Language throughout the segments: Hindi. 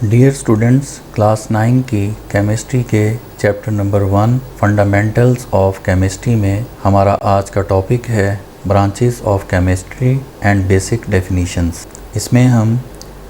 डियर स्टूडेंट्स, क्लास 9 की केमिस्ट्री के chapter number 1 fundamentals of chemistry में हमारा आज का टॉपिक है branches of chemistry and basic definitions. इसमें हम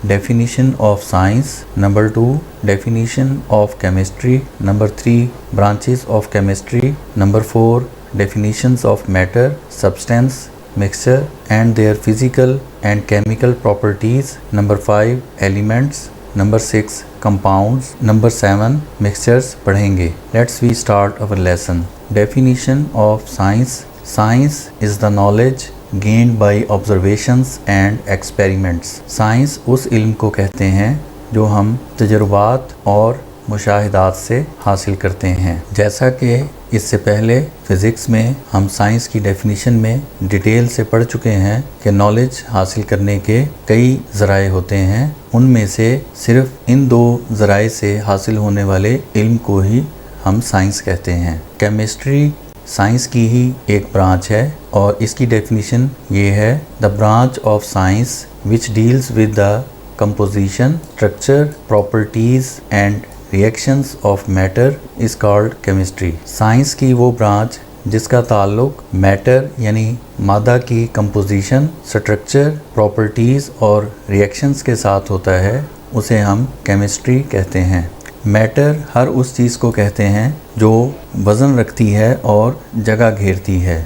definition of science, number 2 definition of chemistry, number 3 branches of chemistry, number 4 definitions of matter, substance, mixture and their physical and chemical properties, number 5 elements, number 6 compounds, number 7 mixtures पढ़ेंगे। Let's we start our lesson. Definition of science. Science is the knowledge gained by observations and experiments. Science उस इल्म को कहते हैं जो हम तजुर्बात और मुशाहिदात से हासिल करते हैं। जैसा कि इससे पहले फ़िज़िक्स में हम साइंस की डेफिनीशन में डिटेल से पढ़ चुके हैं कि नॉलेज हासिल करने के कई ज़राए होते हैं, उनमें से सिर्फ इन दो ज़राए से हासिल होने वाले इल्म को ही हम साइंस कहते हैं। केमिस्ट्री साइंस की ही एक ब्रांच है और इसकी डेफिनीशन ये है, the branch of science which deals with the composition, structure, properties and reactions of matter is called chemistry. Science की वो ब्रांच जिसका ताल्लुक मैटर यानी मादा की कंपोजिशन, स्ट्रक्चर, प्रॉपर्टीज़ और रिएक्शंस के साथ होता है, उसे हम केमिस्ट्री कहते हैं। मैटर हर उस चीज़ को कहते हैं जो वज़न रखती है और जगह घेरती है।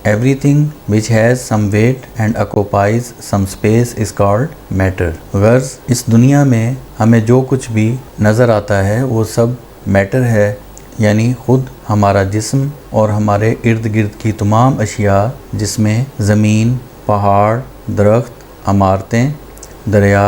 Everything which has some weight and occupies some space is called matter. Girls इस दुनिया में हमें जो कुछ भी नज़र आता है वो सब मैटर है, यानी ख़ुद हमारा जिस्म और हमारे इर्द गिर्द की तमाम अशिया जिसमें ज़मीन, पहाड़, दरख्त, इमारतें, दरिया,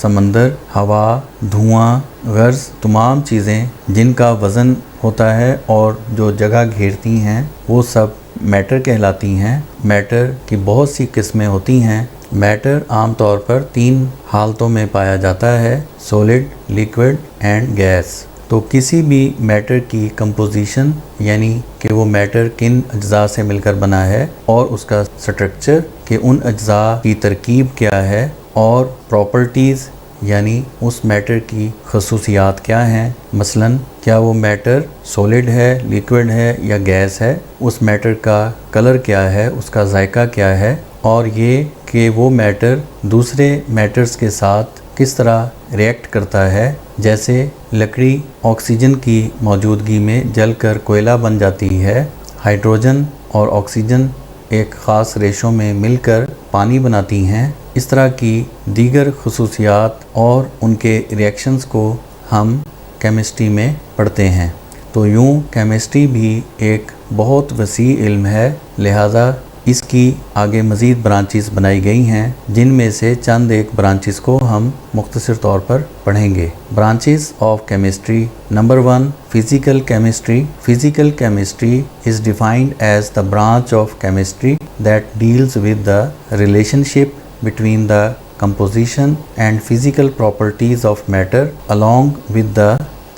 समंदर, हवा, धुआं, गर्ज़ तमाम चीज़ें जिनका वज़न होता है और जो जगह घेरती हैं वो सब मैटर कहलाती हैं। मैटर की बहुत सी किस्में होती हैं। मैटर आमतौर पर 3 हालतों में पाया जाता है, सॉलिड, लिक्विड एंड गैस। तो किसी भी मैटर की कंपोजिशन यानी कि वो मैटर किन अज्जा से मिलकर बना है और उसका स्ट्रक्चर कि उन अज्जा की तरकीब क्या है और प्रॉपर्टीज़ यानी उस मैटर की खसूसियात क्या हैं, मसलन क्या वो मैटर सॉलिड है, लिक्विड है या गैस है, उस मैटर का कलर क्या है, उसका जायका क्या है, और ये कि वो मैटर दूसरे मैटर्स के साथ किस तरह रिएक्ट करता है। जैसे लकड़ी ऑक्सीजन की मौजूदगी में जलकर कोयला बन जाती है, हाइड्रोजन और ऑक्सीजन एक ख़ास रेशो में मिलकर पानी बनाती हैं। इस तरह की दीगर खसूसियात और उनके रिएक्शंस को हम केमिस्ट्री में पढ़ते हैं। तो यूँ केमिस्ट्री भी एक बहुत वसी इल्म है, लिहाजा इसकी आगे मज़ीद ब्रांचेस बनाई गई हैं, जिनमें से चंद एक ब्रांचेस को हम मुख्तसर तौर पर पढ़ेंगे। Branches of chemistry, number 1 physical chemistry. Physical chemistry is defined as the branch of chemistry that deals with the relationship between the composition and physical properties of matter along with the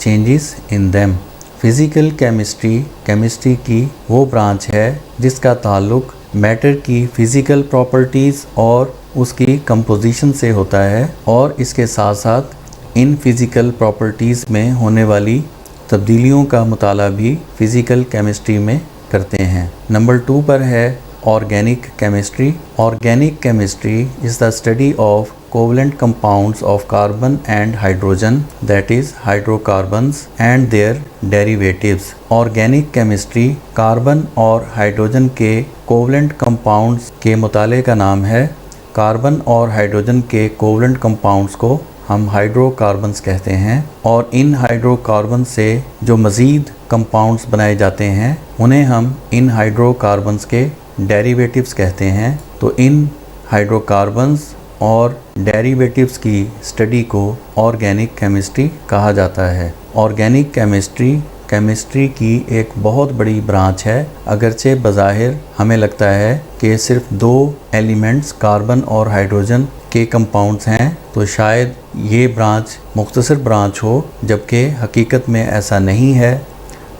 changes in them. Physical chemistry chemistry की वो ब्रांच है जिसका ताल्लुक मैटर की फ़िज़िकल प्रॉपर्टीज़ और उसकी कंपोजिशन से होता है और इसके साथ साथ इन फ़िज़िकल प्रॉपर्टीज़ में होने वाली तब्दीलियों का मुताला भी फ़िज़िकल केमिस्ट्री में करते हैं। नंबर 2 पर है Organic chemistry. Organic chemistry is the study of covalent compounds of carbon and hydrogen, that is hydrocarbons and their derivatives. Organic chemistry carbon और हाइड्रोजन के कोवलेंट कंपाउंड्स के मुताले का नाम है। कार्बन और हाइड्रोजन के कोवलेंट कंपाउंड्स को हम हाइड्रोकार्बन्स कहते हैं और इन हाइड्रोकार्बन से जो मज़ीद कंपाउंड्स बनाए जाते हैं उन्हें हम इन हाइड्रोकार्बन्स के डेरिवेटिव्स कहते हैं। तो इन हाइड्रोकार्बन्स और डेरिवेटिव्स की स्टडी को ऑर्गेनिक केमिस्ट्री कहा जाता है। ऑर्गेनिक केमिस्ट्री केमिस्ट्री की एक बहुत बड़ी ब्रांच है, अगरचे बज़ाहिर हमें लगता है कि सिर्फ 2 एलिमेंट्स कार्बन और हाइड्रोजन के कंपाउंड्स हैं, तो शायद ये ब्रांच मुख्तसर ब्रांच हो, जबकि हकीकत में ऐसा नहीं है।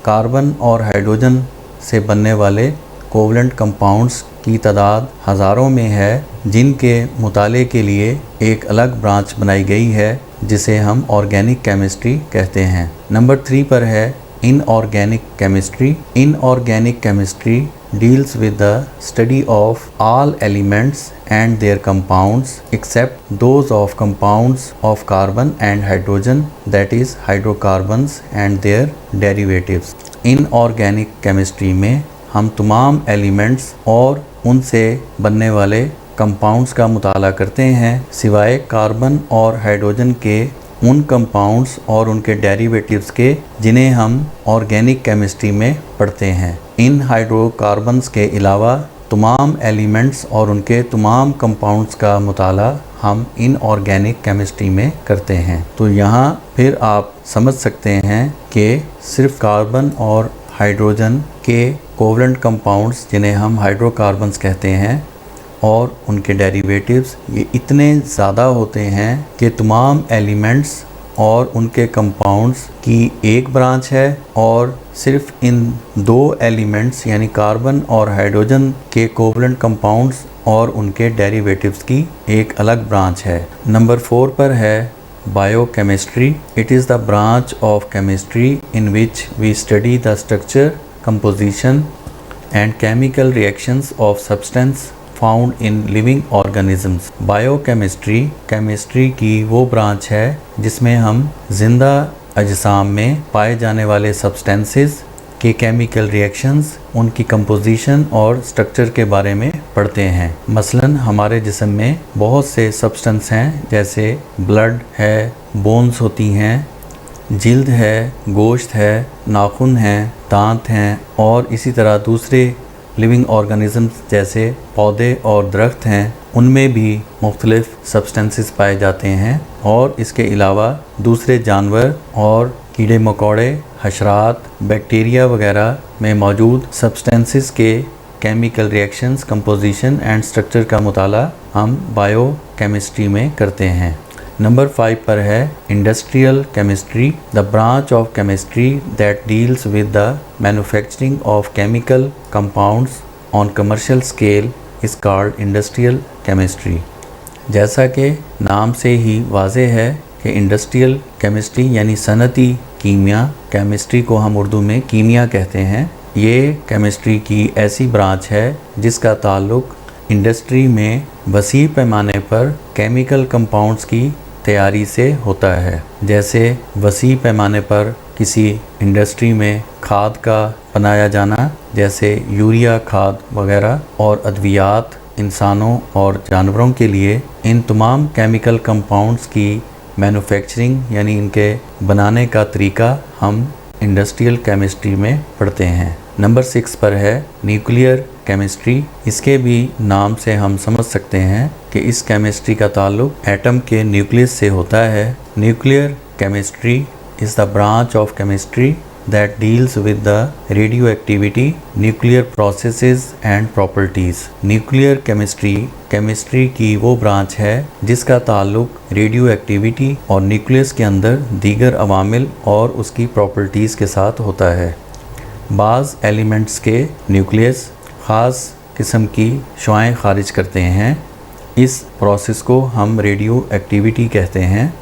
कार्बन और हाइड्रोजन से बनने वाले कोवलेंट कंपाउंड्स की तादाद हज़ारों में है, जिनके मुताले के लिए एक अलग ब्रांच बनाई गई है जिसे हम ऑर्गेनिक केमिस्ट्री कहते हैं। नंबर 3 पर है inorganic chemistry. Inorganic chemistry deals with the study of all elements and their compounds except those of compounds of carbon and hydrogen, that is hydrocarbons and their derivatives। Inorganic chemistry में हम तमाम एलिमेंट्स और उनसे बनने वाले कंपाउंड्स का मुताला करते हैं सिवाय कार्बन और हाइड्रोजन के उन कंपाउंड्स और उनके डेरिवेटिव्स के जिन्हें हम ऑर्गेनिक केमिस्ट्री में पढ़ते हैं। इन हाइड्रोकार्बन्स के अलावा तमाम एलिमेंट्स और उनके तमाम कंपाउंड्स का मुताला हम इनऑर्गेनिक केमिस्ट्री में करते हैं। तो यहाँ फिर आप समझ सकते हैं कि सिर्फ कार्बन और हाइड्रोजन के कोवलेंट कंपाउंड्स जिन्हें हम हाइड्रोकार्बन्स कहते हैं और उनके डेरिवेटिव्स ये इतने ज़्यादा होते हैं कि तमाम एलिमेंट्स और उनके कंपाउंड्स की एक ब्रांच है और सिर्फ इन दो एलिमेंट्स यानी कार्बन और हाइड्रोजन के कोवलेंट कंपाउंड्स और उनके डेरिवेटिव्स की एक अलग ब्रांच है। नंबर 4 पर है biochemistry. It is the branch of chemistry in which we study the structure, composition and chemical reactions of substance found in living organisms. Biochemistry chemistry की वो ब्रांच है जिसमें हम जिंदा अजसाम में पाए जाने वाले सब्सटेंसेस के केमिकल रिएक्शंस, उनकी कंपोजिशन और स्ट्रक्चर के बारे में पढ़ते हैं। मसलन हमारे जिस्म में बहुत से सब्सटेंस हैं जैसे ब्लड है, बोन्स होती हैं, जिल्द है, गोश्त है, नाखून हैं, दांत हैं और इसी तरह दूसरे लिविंग ऑर्गेनिजम्स जैसे पौधे और दरख्त हैं, उनमें भी मुख्तलिफ सब्सटेंसेस पाए जाते हैं। और इसके अलावा दूसरे जानवर और कीड़े मकोड़े, हशरात, बैक्टीरिया वगैरह में मौजूद सब्सटेंसेस के chemical reactions, composition and structure का मुताला हम बायोकेमिस्ट्री में करते हैं। नंबर 5 पर है industrial chemistry. The branch of chemistry that deals with the manufacturing of chemical compounds on commercial scale is called industrial chemistry. जैसा कि नाम से ही वाज़ेह है कि इंडस्ट्रियल केमिस्ट्री यानी सनती कीमिया, केमिस्ट्री को हम उर्दू में कीमिया कहते हैं। ये केमिस्ट्री की ऐसी ब्रांच है जिसका ताल्लुक़ इंडस्ट्री में वसी पैमाने पर केमिकल कंपाउंड्स की तैयारी से होता है। जैसे वसी पैमाने पर किसी इंडस्ट्री में खाद का बनाया जाना, जैसे यूरिया खाद वगैरह, और अद्वियात इंसानों और जानवरों के लिए इन तमाम केमिकल कंपाउंड्स की मैन्युफैक्चरिंग यानी इनके बनाने का तरीका हम इंडस्ट्रियल केमिस्ट्री में पढ़ते हैं। नंबर 6 पर है न्यूक्लियर केमिस्ट्री। इसके भी नाम से हम समझ सकते हैं कि इस केमिस्ट्री का ताल्लुक एटम के न्यूक्लियस से होता है। Nuclear chemistry is the branch of chemistry that deals with the radioactivity, nuclear processes and properties। Nuclear chemistry की वो ब्रांच है जिसका ताल्लुक रेडियो एक्टिविटी और न्यूक्लियस के अंदर दीगर अवामिल और उसकी प्रॉपर्टीज़ के साथ होता है। बाज़ एलिमेंट्स के न्यूक्लियस ख़ास किस्म की शुआएं खारिज करते हैं। इस प्रोसेस को हम रेडियो एक्टिविटी कहते हैं।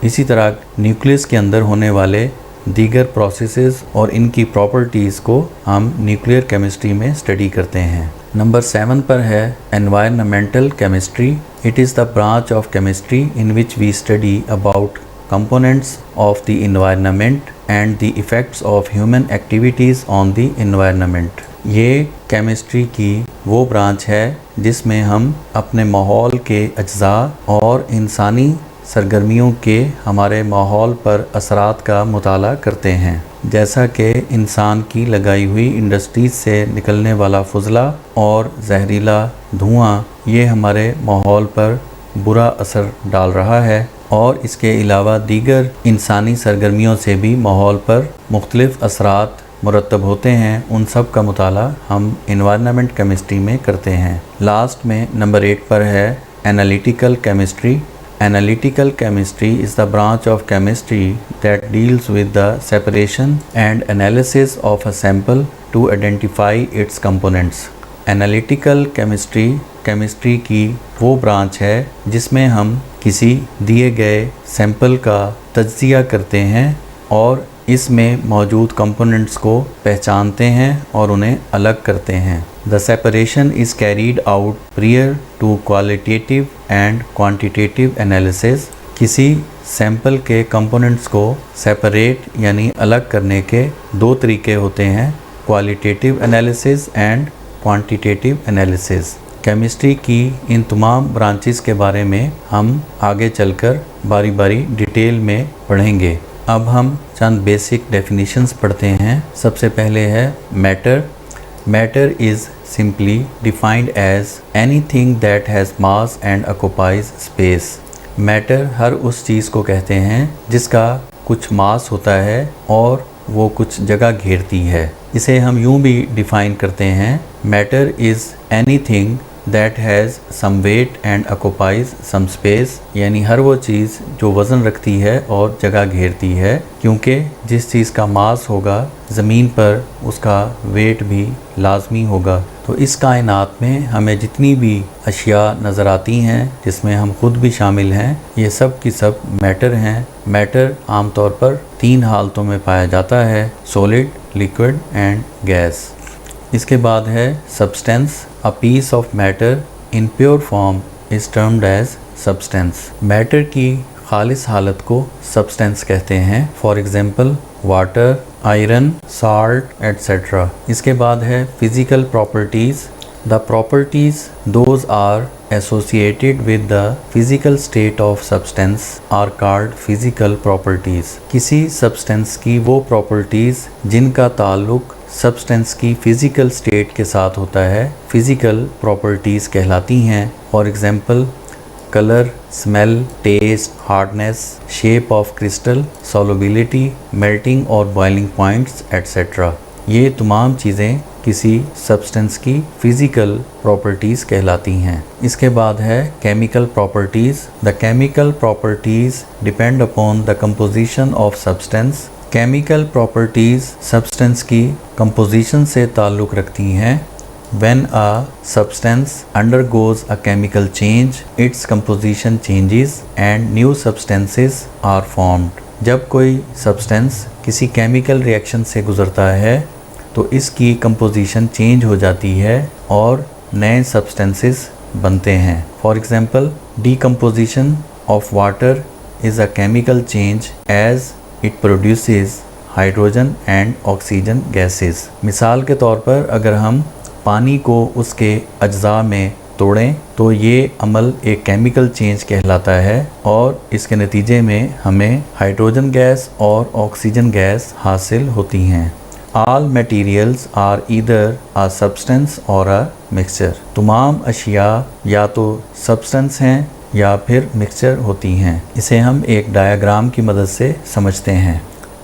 इसी तरह न्यूक्लियस के अंदर होने वाले दीगर प्रोसेसेस और इनकी प्रॉपर्टीज़ को हम न्यूक्लियर केमिस्ट्री में स्टडी करते हैं। नंबर 7 पर है environmental chemistry. It is the branch of chemistry in which we study about components of the environment and the effects of human activities on the environment. ये केमिस्ट्री की वो ब्रांच है जिसमें हम अपने माहौल के अज्जा और इंसानी सरगर्मियों के हमारे माहौल पर असरात का मुताला करते हैं। जैसा कि इंसान की लगाई हुई इंडस्ट्रीज से निकलने वाला फुजला और जहरीला धुआं ये हमारे माहौल पर बुरा असर डाल रहा है और इसके अलावा दीगर इंसानी सरगर्मियों से भी माहौल पर मुख्तलिफ असरात मुरतब होते हैं। उन सब का मुताला हम एनवायरनमेंट केमिस्ट्री में करते हैं। लास्ट में नंबर 8 पर है analytical chemistry. Analytical chemistry is the branch of chemistry that deals with the separation and analysis of a sample to identify its components। Analytical chemistry की वो ब्रांच है जिसमें हम किसी दिए गए सैंपल का तज्जिया करते हैं और इसमें मौजूद कंपोनेंट्स को पहचानते हैं और उन्हें अलग करते हैं। The separation is carried out prior to qualitative and quantitative analysis. किसी सैंपल के कंपोनेंट्स को सेपरेट यानी अलग करने के दो तरीके होते हैं, qualitative analysis and quantitative analysis. Chemistry की इन तमाम ब्रांचेस के बारे में हम आगे चलकर बारी बारी डिटेल में पढ़ेंगे। अब हम चंद बेसिक डेफिनेशंस पढ़ते हैं। सबसे पहले है matter. Matter is simply defined as anything that has mass and occupies space. Matter हर उस चीज़ को कहते हैं जिसका कुछ मास होता है और वो कुछ जगह घेरती है। इसे हम यूं भी डिफ़ाइन करते हैं, matter is anything that has some weight and occupies some space, यानी हर वो चीज़ जो वज़न रखती है और जगह घेरती है, क्योंकि जिस चीज़ का मास होगा ज़मीन पर उसका वेट भी लाजमी होगा। तो इस कायनात में हमें जितनी भी अशिया नज़र आती हैं जिसमें हम खुद भी शामिल हैं, ये सब की सब मैटर हैं। मैटर आमतौर पर 3 हालतों में पाया जाता है, सॉलिड, लिक्विड एंड गैस। इसके बाद है substance. A piece of matter in pure form is termed as substance. Matter की खालिस हालत को सब्सटेंस कहते हैं। For example water, iron, salt etcetera. इसके बाद है physical properties. The properties those are associated with the physical state of substance are called physical properties. किसी सब्सटेंस की वो प्रॉपर्टीज़ जिनका ताल्लुक सब्सटेंस की फ़िज़िकल स्टेट के साथ होता है, फ़िज़िकल प्रॉपर्टीज़ कहलाती हैं। For example colour, smell, taste, hardness, shape of crystal, solubility, melting और बॉइलिंग पॉइंट्स एट्सेट्रा। ये तमाम चीज़ें किसी सब्सटेंस की फ़िज़िकल प्रॉपर्टीज़ कहलाती हैं। इसके बाद है chemical properties. The chemical properties depend upon the composition of substance. Chemical properties substance की कंपोजिशन से ताल्लुक़ रखती हैं। When a substance undergoes a chemical change, its composition changes and new substances are formed. जब कोई सब्सटेंस किसी केमिकल रिएक्शन से गुज़रता है तो इसकी कंपोजिशन चेंज हो जाती है और नए सब्सटेंसेस बनते हैं। For example decomposition of water is a chemical change as it produces hydrogen and oxygen gases. मिसाल के तौर पर अगर हम पानी को उसके अज्जा में तोड़ें तो ये अमल एक केमिकल चेंज कहलाता है और इसके नतीजे में हमें हाइड्रोजन गैस और ऑक्सीजन गैस हासिल होती हैं। All materials are either a substance or a mixture. तमाम अशिया या तो सब्सटेंस हैं या फिर मिक्सचर होती हैं। इसे हम एक डायग्राम की मदद से समझते हैं।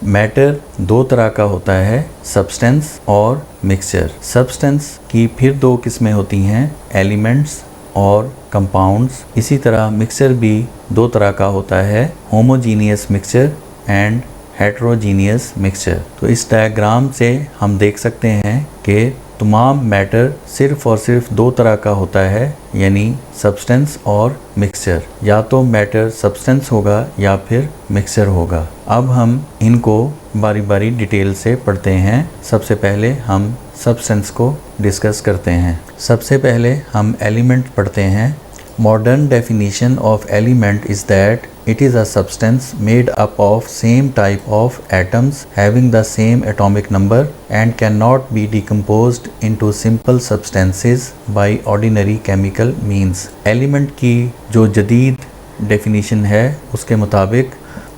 मैटर दो तरह का होता है, सब्सटेंस और मिक्सचर। सब्सटेंस की फिर दो किस्में होती हैं, एलिमेंट्स और कंपाउंड्स। इसी तरह मिक्सचर भी दो तरह का होता है, homogeneous mixture and heterogeneous mixture. तो इस डायग्राम से हम देख सकते हैं कि तमाम मैटर सिर्फ़ और सिर्फ दो तरह का होता है, यानी सब्सटेंस और मिक्सचर। या तो मैटर सब्सटेंस होगा या फिर मिक्सचर होगा। अब हम इनको बारी बारी डिटेल से पढ़ते हैं। सबसे पहले हम सब्सटेंस को डिस्कस करते हैं। सबसे पहले हम एलिमेंट पढ़ते हैं। Modern definition of element is that it is a substance made up of same type of atoms having the same atomic number and cannot be decomposed into simple substances by ordinary chemical means. Element की जो जदीद definition है उसके मुताबिक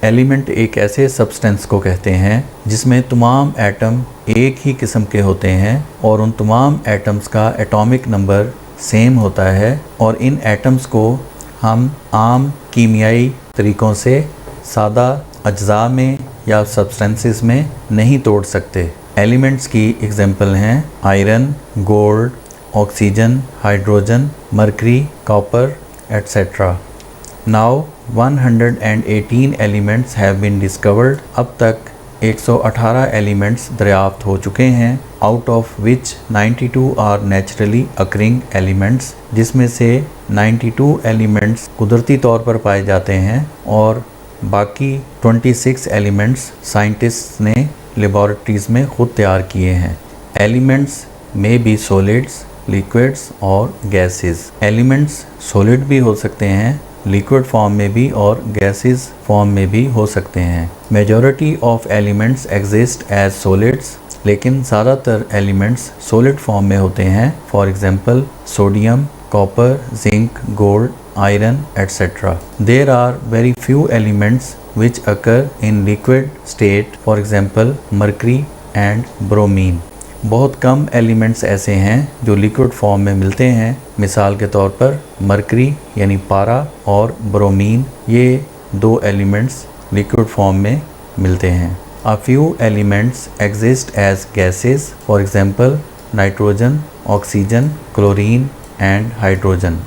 एलिमेंट एक ऐसे सब्सटेंस को कहते हैं जिसमें तमाम एटम एक ही किस्म के होते हैं और उन तमाम एटम्स का एटॉमिक नंबर सेम होता है और इन एटम्स को हम आम कीमियाई तरीक़ों से सादा अज्जा में या सब्सटेंसेस में नहीं तोड़ सकते। एलिमेंट्स की एग्जांपल हैं iron, gold, oxygen, hydrogen, mercury, copper etcetera. Now 118 elements have been discovered. अब तक 118 एलिमेंट्स दरियाफ्त हो चुके हैं। Out of which 92 are naturally occurring elements, जिसमें से 92 एलिमेंट्स कुदरती तौर पर पाए जाते हैं और बाकी 26 एलिमेंट्स साइंटिस्ट्स ने लेबॉरेटरीज में खुद तैयार किए हैं। एलिमेंट्स में बी सॉलिड्स, लिक्विड्स और गैसेस। एलिमेंट्स सॉलिड भी हो सकते हैं, लिक्विड फॉर्म में भी और गैसेस फॉर्म में भी हो सकते हैं। Majority of elements exist as solids, लेकिन ज़्यादातर एलिमेंट्स सॉलिड फॉर्म में होते हैं। For example sodium, copper, zinc, gold, iron, etc. There are very few elements which occur in liquid state, for example, mercury and bromine. बहुत कम एलिमेंट्स ऐसे हैं जो लिक्विड फॉर्म में मिलते हैं। मिसाल के तौर पर मरकरी यानी पारा और ब्रोमीन, ये दो एलिमेंट्स लिक्विड फॉर्म में मिलते हैं। A few elements exist as gases, for example, nitrogen, oxygen, chlorine and hydrogen.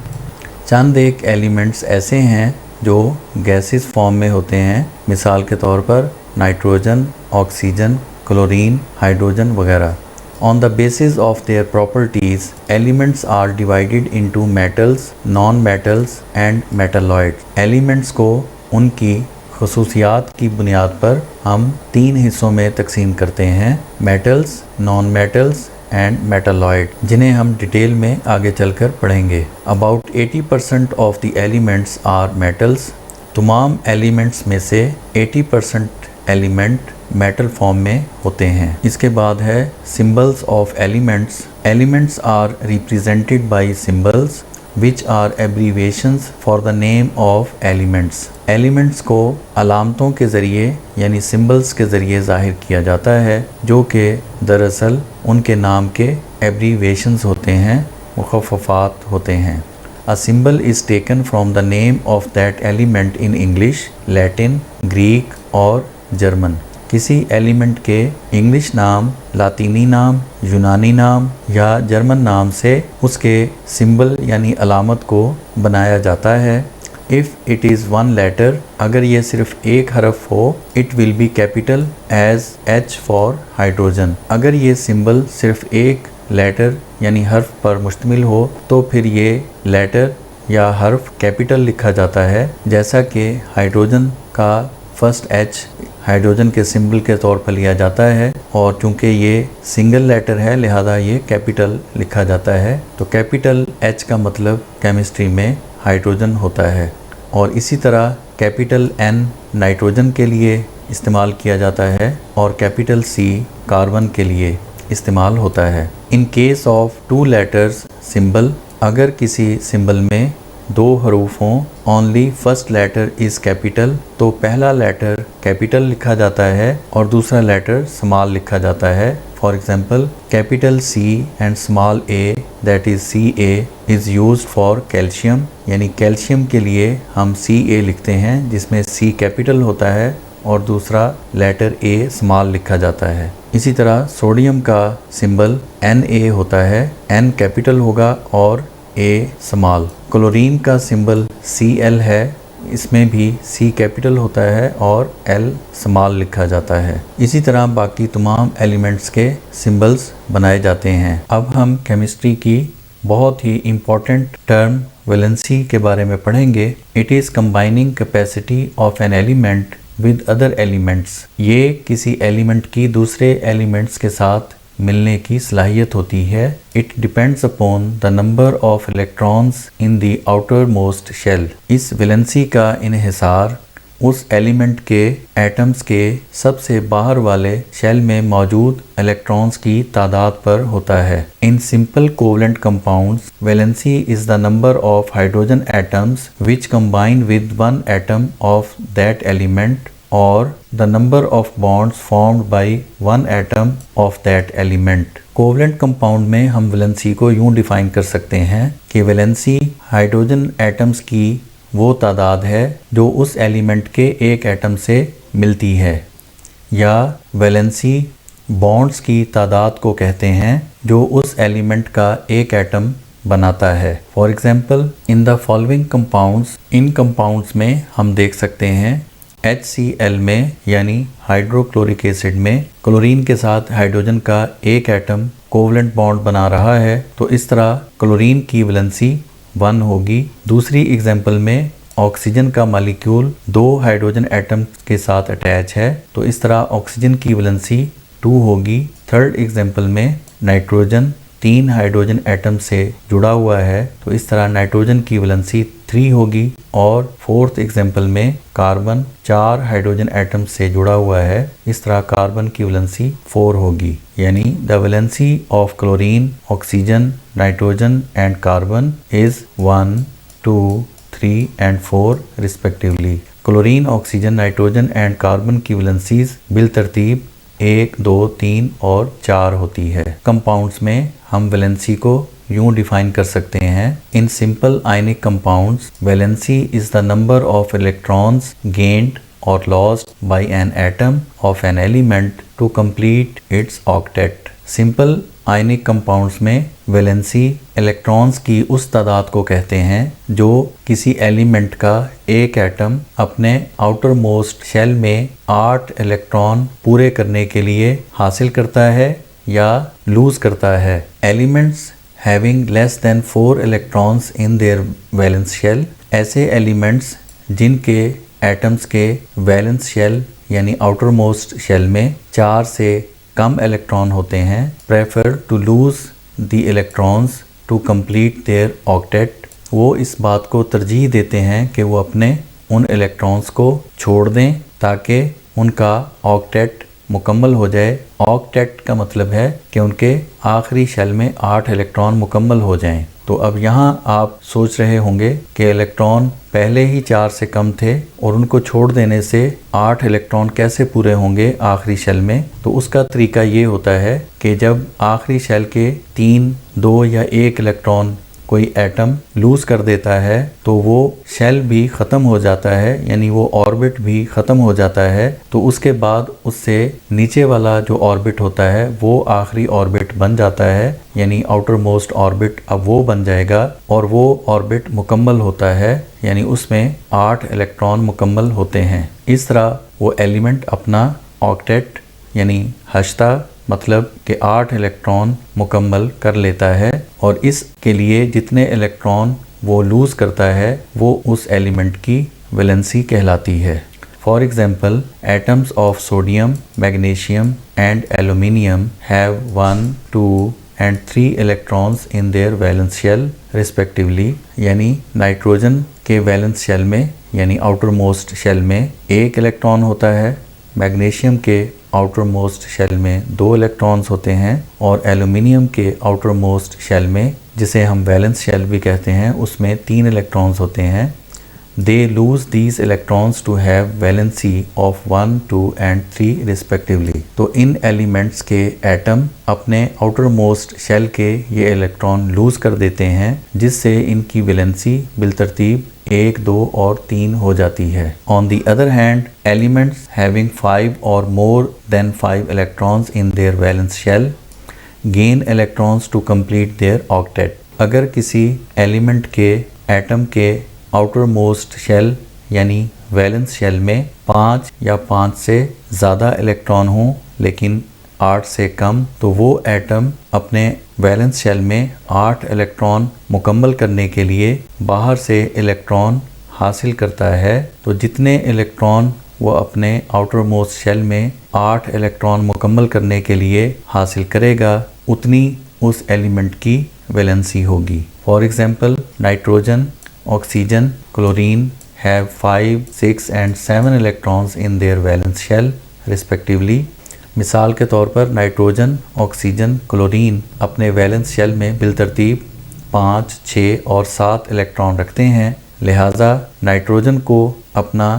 चंद एक एलिमेंट्स ऐसे हैं जो गैसेस फॉर्म में होते हैं, मिसाल के तौर पर नाइट्रोजन, ऑक्सीजन, क्लोरीन, हाइड्रोजन वगैरह। On the basis of their properties elements are divided into metals, non metals and metalloids. Elements को उनकी खसूसियात की बुनियाद पर हम 3 हिस्सों में तकसीम करते हैं, metals, non metals and metalloid, जिन्हें हम डिटेल में आगे चलकर पढ़ेंगे। About 80% of the elements are metals. तमाम एलिमेंट्स में से 80% एलिमेंट मेटल फॉर्म में होते हैं। इसके बाद है symbols of elements. Elements are represented by symbols which are abbreviations for the name of elements. Elements को अलामतों के ज़रिए यानी सिंबल्स के ज़रिए ज़ाहिर किया जाता है, जो कि दरअसल उनके नाम के एब्रीवेशंस होते हैं, मुखफ़फ़ात होते हैं। A symbol is taken from the name of that element in English, Latin, Greek और जर्मन। किसी एलिमेंट के इंग्लिश नाम, लातीनी नाम, यूनानी नाम या जर्मन नाम से उसके सिंबल यानी अलामत को बनाया जाता है। If it is one letter, अगर ये सिर्फ एक हरफ हो, it will be capital as H for hydrogen. अगर ये सिंबल सिर्फ एक लेटर यानी हर्फ पर मुश्तमिल हो तो फिर ये लेटर या हर्फ कैपिटल लिखा जाता है, जैसा कि हाइड्रोजन का फर्स्ट H हाइड्रोजन के सिंबल के तौर पर लिया जाता है, और चूंकि ये सिंगल लेटर है लिहाजा ये कैपिटल लिखा जाता है। तो कैपिटल H का मतलब केमिस्ट्री में हाइड्रोजन होता है, और इसी तरह कैपिटल N नाइट्रोजन के लिए इस्तेमाल किया जाता है और कैपिटल C कार्बन के लिए इस्तेमाल होता है। In case of 2 letters symbol, अगर किसी सिंबल में 2 हरूफ हों, only first letter is capital, तो पहला लेटर कैपिटल लिखा जाता है और दूसरा लेटर स्मॉल लिखा जाता है। For example, capital C and small a that is Ca is used for calcium, यानी कैल्शियम के लिए हम Ca लिखते हैं, जिसमें C कैपिटल होता है और दूसरा लेटर A स्मॉल लिखा जाता है। इसी तरह सोडियम का सिंबल Na होता है, N कैपिटल होगा और A स्मॉल। क्लोरीन का सिंबल Cl है, इसमें भी C कैपिटल होता है और L स्मॉल लिखा जाता है। इसी तरह बाकी तमाम एलिमेंट्स के सिंबल्स बनाए जाते हैं। अब हम केमिस्ट्री की बहुत ही इम्पॉर्टेंट टर्म वैलेंसी के बारे में पढ़ेंगे। It is combining capacity of an element with other elements. ये किसी एलिमेंट की दूसरे एलिमेंट्स के साथ मिलने की सलाहियत होती है। It depends upon the number of electrons in the outer most shell. इस वैलेंसी का इन्हिसार उस एलिमेंट के एटम्स के सबसे बाहर वाले शेल में मौजूद इलेक्ट्रॉन्स की तादाद पर होता है। In simple covalent compounds, valency is the number of hydrogen atoms which combine with one atom of that element और the number of bonds formed by one atom of that element. Covalent compound में हम वैलेंसी को यूं डिफाइन कर सकते हैं कि वैलेंसी हाइड्रोजन एटम्स की वो तादाद है जो उस एलिमेंट के एक एटम से मिलती है, या वैलेंसी बॉन्ड्स की तादाद को कहते हैं जो उस एलिमेंट का एक एटम बनाता है। For example, in the following compounds, in compounds में हम देख सकते हैं HCl में यानी हाइड्रोक्लोरिक एसिड में क्लोरीन के साथ हाइड्रोजन का एक एटम कोवलेंट बॉन्ड बना रहा है, तो इस तरह क्लोरीन की वैलेंसी 1 होगी। दूसरी एग्जांपल में ऑक्सीजन का मॉलिक्यूल 2 हाइड्रोजन एटम के साथ अटैच है, तो इस तरह ऑक्सीजन की वैलेंसी 2 होगी। थर्ड एग्जांपल में नाइट्रोजन 3 हाइड्रोजन एटम से जुड़ा हुआ है, तो इस तरह नाइट्रोजन की वैलेंसी 3 होगी। और फोर्थ एग्जांपल में कार्बन 4 हाइड्रोजन एटम से जुड़ा हुआ है, इस तरह कार्बन की वैलेंसी 4 होगी। यानी the valency of chlorine, oxygen, nitrogen and carbon is 1, 2, 3 and 4 respectively. Chlorine, oxygen, nitrogen and carbon की वैलेंसीज बिल तरतीब 1, 2, 3 और 4 होती है। कंपाउंड्स में हम वैलेंसी को यूं डिफाइन कर सकते हैं। In simple ionic compounds, valency is the number of electrons gained और lost by an atom of an element to complete its octet. Simple ionic compounds में वैलेंसी इलेक्ट्रॉन्स की उस तादाद को कहते हैं जो किसी एलिमेंट का एक एटम अपने आउटर मोस्ट शेल में 8 इलेक्ट्रॉन पूरे करने के लिए हासिल करता है या लूज करता है। Elements having less than 4 electrons in their valence shell, ऐसे एलिमेंट्स जिनके एटम्स के वैलेंस शेल यानी आउटर मोस्ट शेल में 4 से कम इलेक्ट्रॉन होते हैं, prefer to lose the electrons to complete their octet. वो इस बात को तरजीह देते हैं कि वो अपने उन इलेक्ट्रॉन्स को छोड़ दें ताकि उनका ऑक्टेट मुकम्मल हो जाए। ऑक्टेट का मतलब है कि उनके आखिरी शेल में 8 इलेक्ट्रॉन मुकम्मल हो जाएं। तो अब यहाँ आप सोच रहे होंगे कि इलेक्ट्रॉन पहले ही 4 से कम थे और उनको छोड़ देने से 8 इलेक्ट्रॉन कैसे पूरे होंगे आखिरी शेल में। तो उसका तरीका ये होता है कि जब आखिरी शेल के 3, 2 या 1 इलेक्ट्रॉन कोई एटम लूज कर देता है तो वो शेल भी ख़त्म हो जाता है, यानी वो ऑर्बिट भी ख़त्म हो जाता है। तो उसके बाद उससे नीचे वाला जो ऑर्बिट होता है वो आखिरी ऑर्बिट बन जाता है, यानी आउटर मोस्ट ऑर्बिट अब वो बन जाएगा और वो ऑर्बिट मुकम्मल होता है, यानी उसमें 8 इलेक्ट्रॉन मुकम्मल होते हैं। इस तरह वो एलिमेंट अपना ऑक्टेट यानी हश्ता मतलब कि 8 इलेक्ट्रॉन मुकम्मल कर लेता है और इसके लिए जितने इलेक्ट्रॉन वो लूज करता है वो उस एलिमेंट की वैलेंसी कहलाती है। For example, atoms of sodium, magnesium and aluminium have 1, 2 and 3 electrons in their valence shell respectively. यानी नाइट्रोजन के वैलेंस शेल में यानी आउटर मोस्ट शेल में 1 इलेक्ट्रॉन होता है, मैग्नीशियम के आउटर मोस्ट शेल में 2 इलेक्ट्रॉन्स होते हैं और एल्यूमिनियम के आउटर मोस्ट शेल में, जिसे हम वैलेंस शेल भी कहते हैं, उसमें 3 इलेक्ट्रॉन्स होते हैं। They lose these electrons to have valency of 1, 2 and 3 respectively. तो इन एलिमेंट्स के एटम अपने आउटर मोस्ट शेल के ये इलेक्ट्रॉन लूज कर देते हैं, जिससे इनकी वैलेंसी बिलतरतीब 1, 2 और 3 हो जाती है। On the other hand, elements having 5 और more than 5 electrons in their valence shell gain electrons to complete their octet. अगर किसी एलिमेंट के एटम के आउटर मोस्ट शेल यानी वैलेंस शेल में 5 या 5 से ज़्यादा इलेक्ट्रॉन हों लेकिन 8 से कम, तो वो एटम अपने वैलेंस शेल में 8 इलेक्ट्रॉन मुकम्मल करने के लिए बाहर से इलेक्ट्रॉन हासिल करता है। तो जितने इलेक्ट्रॉन वो अपने आउटर मोस्ट शेल में 8 इलेक्ट्रॉन मुकम्मल करने के लिए हासिल करेगा, उतनी उस एलिमेंट की वैलेंसी होगी। For example, nitrogen, oxygen, chlorine have 5, 6 and 7 electrons in their valence shell respectively. मिसाल के तौर पर नाइट्रोजन, ऑक्सीजन, क्लोरीन अपने वैलेंस शेल में बिलतरतीब 5, 6 और 7 इलेक्ट्रॉन रखते हैं। लिहाजा नाइट्रोजन को अपना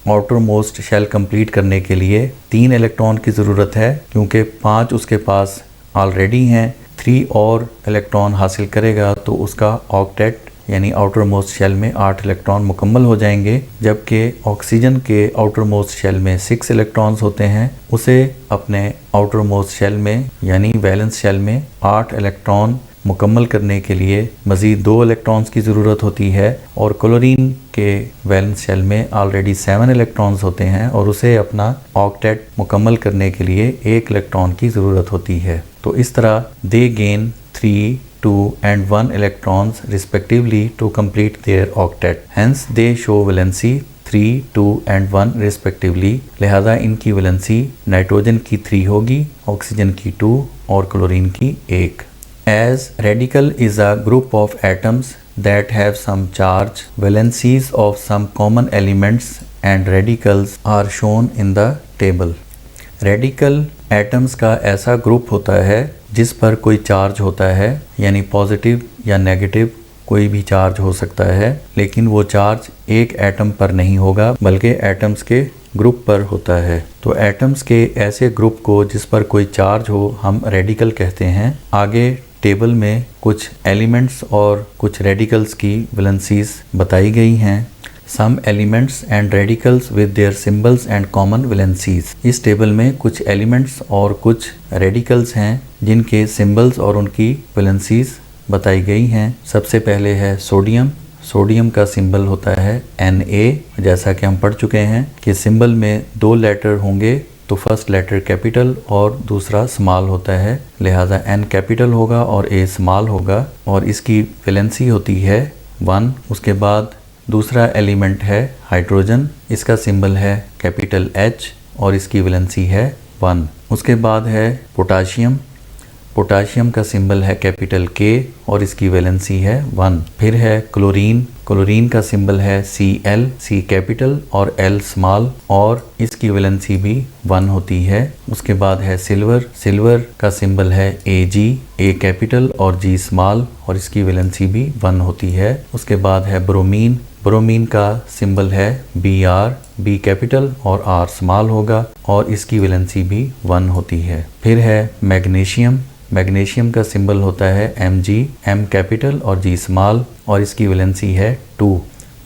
आउटर मोस्ट शेल कंप्लीट करने के लिए 3 इलेक्ट्रॉन की ज़रूरत है, क्योंकि 5 उसके पास ऑलरेडी हैं। 3 और इलेक्ट्रॉन हासिल करेगा तो उसका ऑक्टेट यानी आउटर मोस्ट शेल में 8 इलेक्ट्रॉन मुकम्मल हो जाएंगे। जबकि ऑक्सीजन के आउटर मोस्ट शेल में 6 इलेक्ट्रॉन्स होते हैं, उसे अपने आउटर मोस्ट शेल में यानी वैलेंस शेल में 8 इलेक्ट्रॉन मुकम्मल करने के लिए मज़ीद 2 इलेक्ट्रॉन्स की ज़रूरत होती है और क्लोरीन के वैलेंस शेल में ऑलरेडी 7 इलेक्ट्रॉन्स होते हैं और उसे अपना ऑक्टेट मुकम्मल करने के लिए 1 इलेक्ट्रॉन की ज़रूरत होती है। तो इस तरह दे gain 3, 2 and 1 electrons respectively to complete their octet. Hence they show valency 3, 2 and 1 respectively. लिहाजा इनकी वैलेंसी नाइट्रोजन की 3 होगी, ऑक्सीजन की 2 और क्लोरीन की 1। As radical is a group of atoms that have some charge, valencies of some common elements and radicals are shown in the table. Radical atoms का ऐसा ग्रुप होता है जिस पर कोई चार्ज होता है, यानी पॉजिटिव या नेगेटिव कोई भी चार्ज हो सकता है, लेकिन वो चार्ज एक एटम पर नहीं होगा बल्कि एटम्स के ग्रुप पर होता है। तो एटम्स के ऐसे ग्रुप को जिस पर कोई चार्ज हो हम रेडिकल कहते हैं। आगे टेबल में कुछ एलिमेंट्स और कुछ रेडिकल्स की वैलेंसीज बताई गई हैं। Some elements and radicals with their symbols and common valencies. इस टेबल में कुछ एलिमेंट्स और कुछ रेडिकल्स हैं जिनके सिंबल्स और उनकी वैलेंसीज बताई गई हैं। सबसे पहले है सोडियम। सोडियम का सिंबल होता है Na, जैसा कि हम पढ़ चुके हैं कि सिंबल में 2 लेटर होंगे तो फर्स्ट लेटर कैपिटल और दूसरा स्मॉल होता है, लिहाजा N कैपिटल होगा और A स्मॉल होगा और इसकी वैलेंसी होती है 1। उसके बाद दूसरा एलिमेंट है हाइड्रोजन, इसका सिंबल है कैपिटल H और इसकी वैलेंसी है 1। उसके बाद है पोटाशियम। पोटाशियम का सिंबल है कैपिटल K और इसकी वैलेंसी है 1। फिर है क्लोरीन। क्लोरीन का सिंबल है Cl, C कैपिटल और L स्मॉल और इसकी वैलेंसी भी 1 होती है। उसके बाद है सिल्वर। सिल्वर का सिंबल है Ag, A कैपिटल और G स्मॉल और इसकी वैलेंसी भी 1 होती है। उसके बाद है ब्रोमीन। ब्रोमीन का सिंबल है Br, B कैपिटल और R स्मॉल होगा और इसकी वैलेंसी भी 1 होती है। फिर है मैग्नीशियम। मैग्नीशियम का सिंबल होता है Mg, M कैपिटल और G स्मॉल और इसकी वैलेंसी है 2।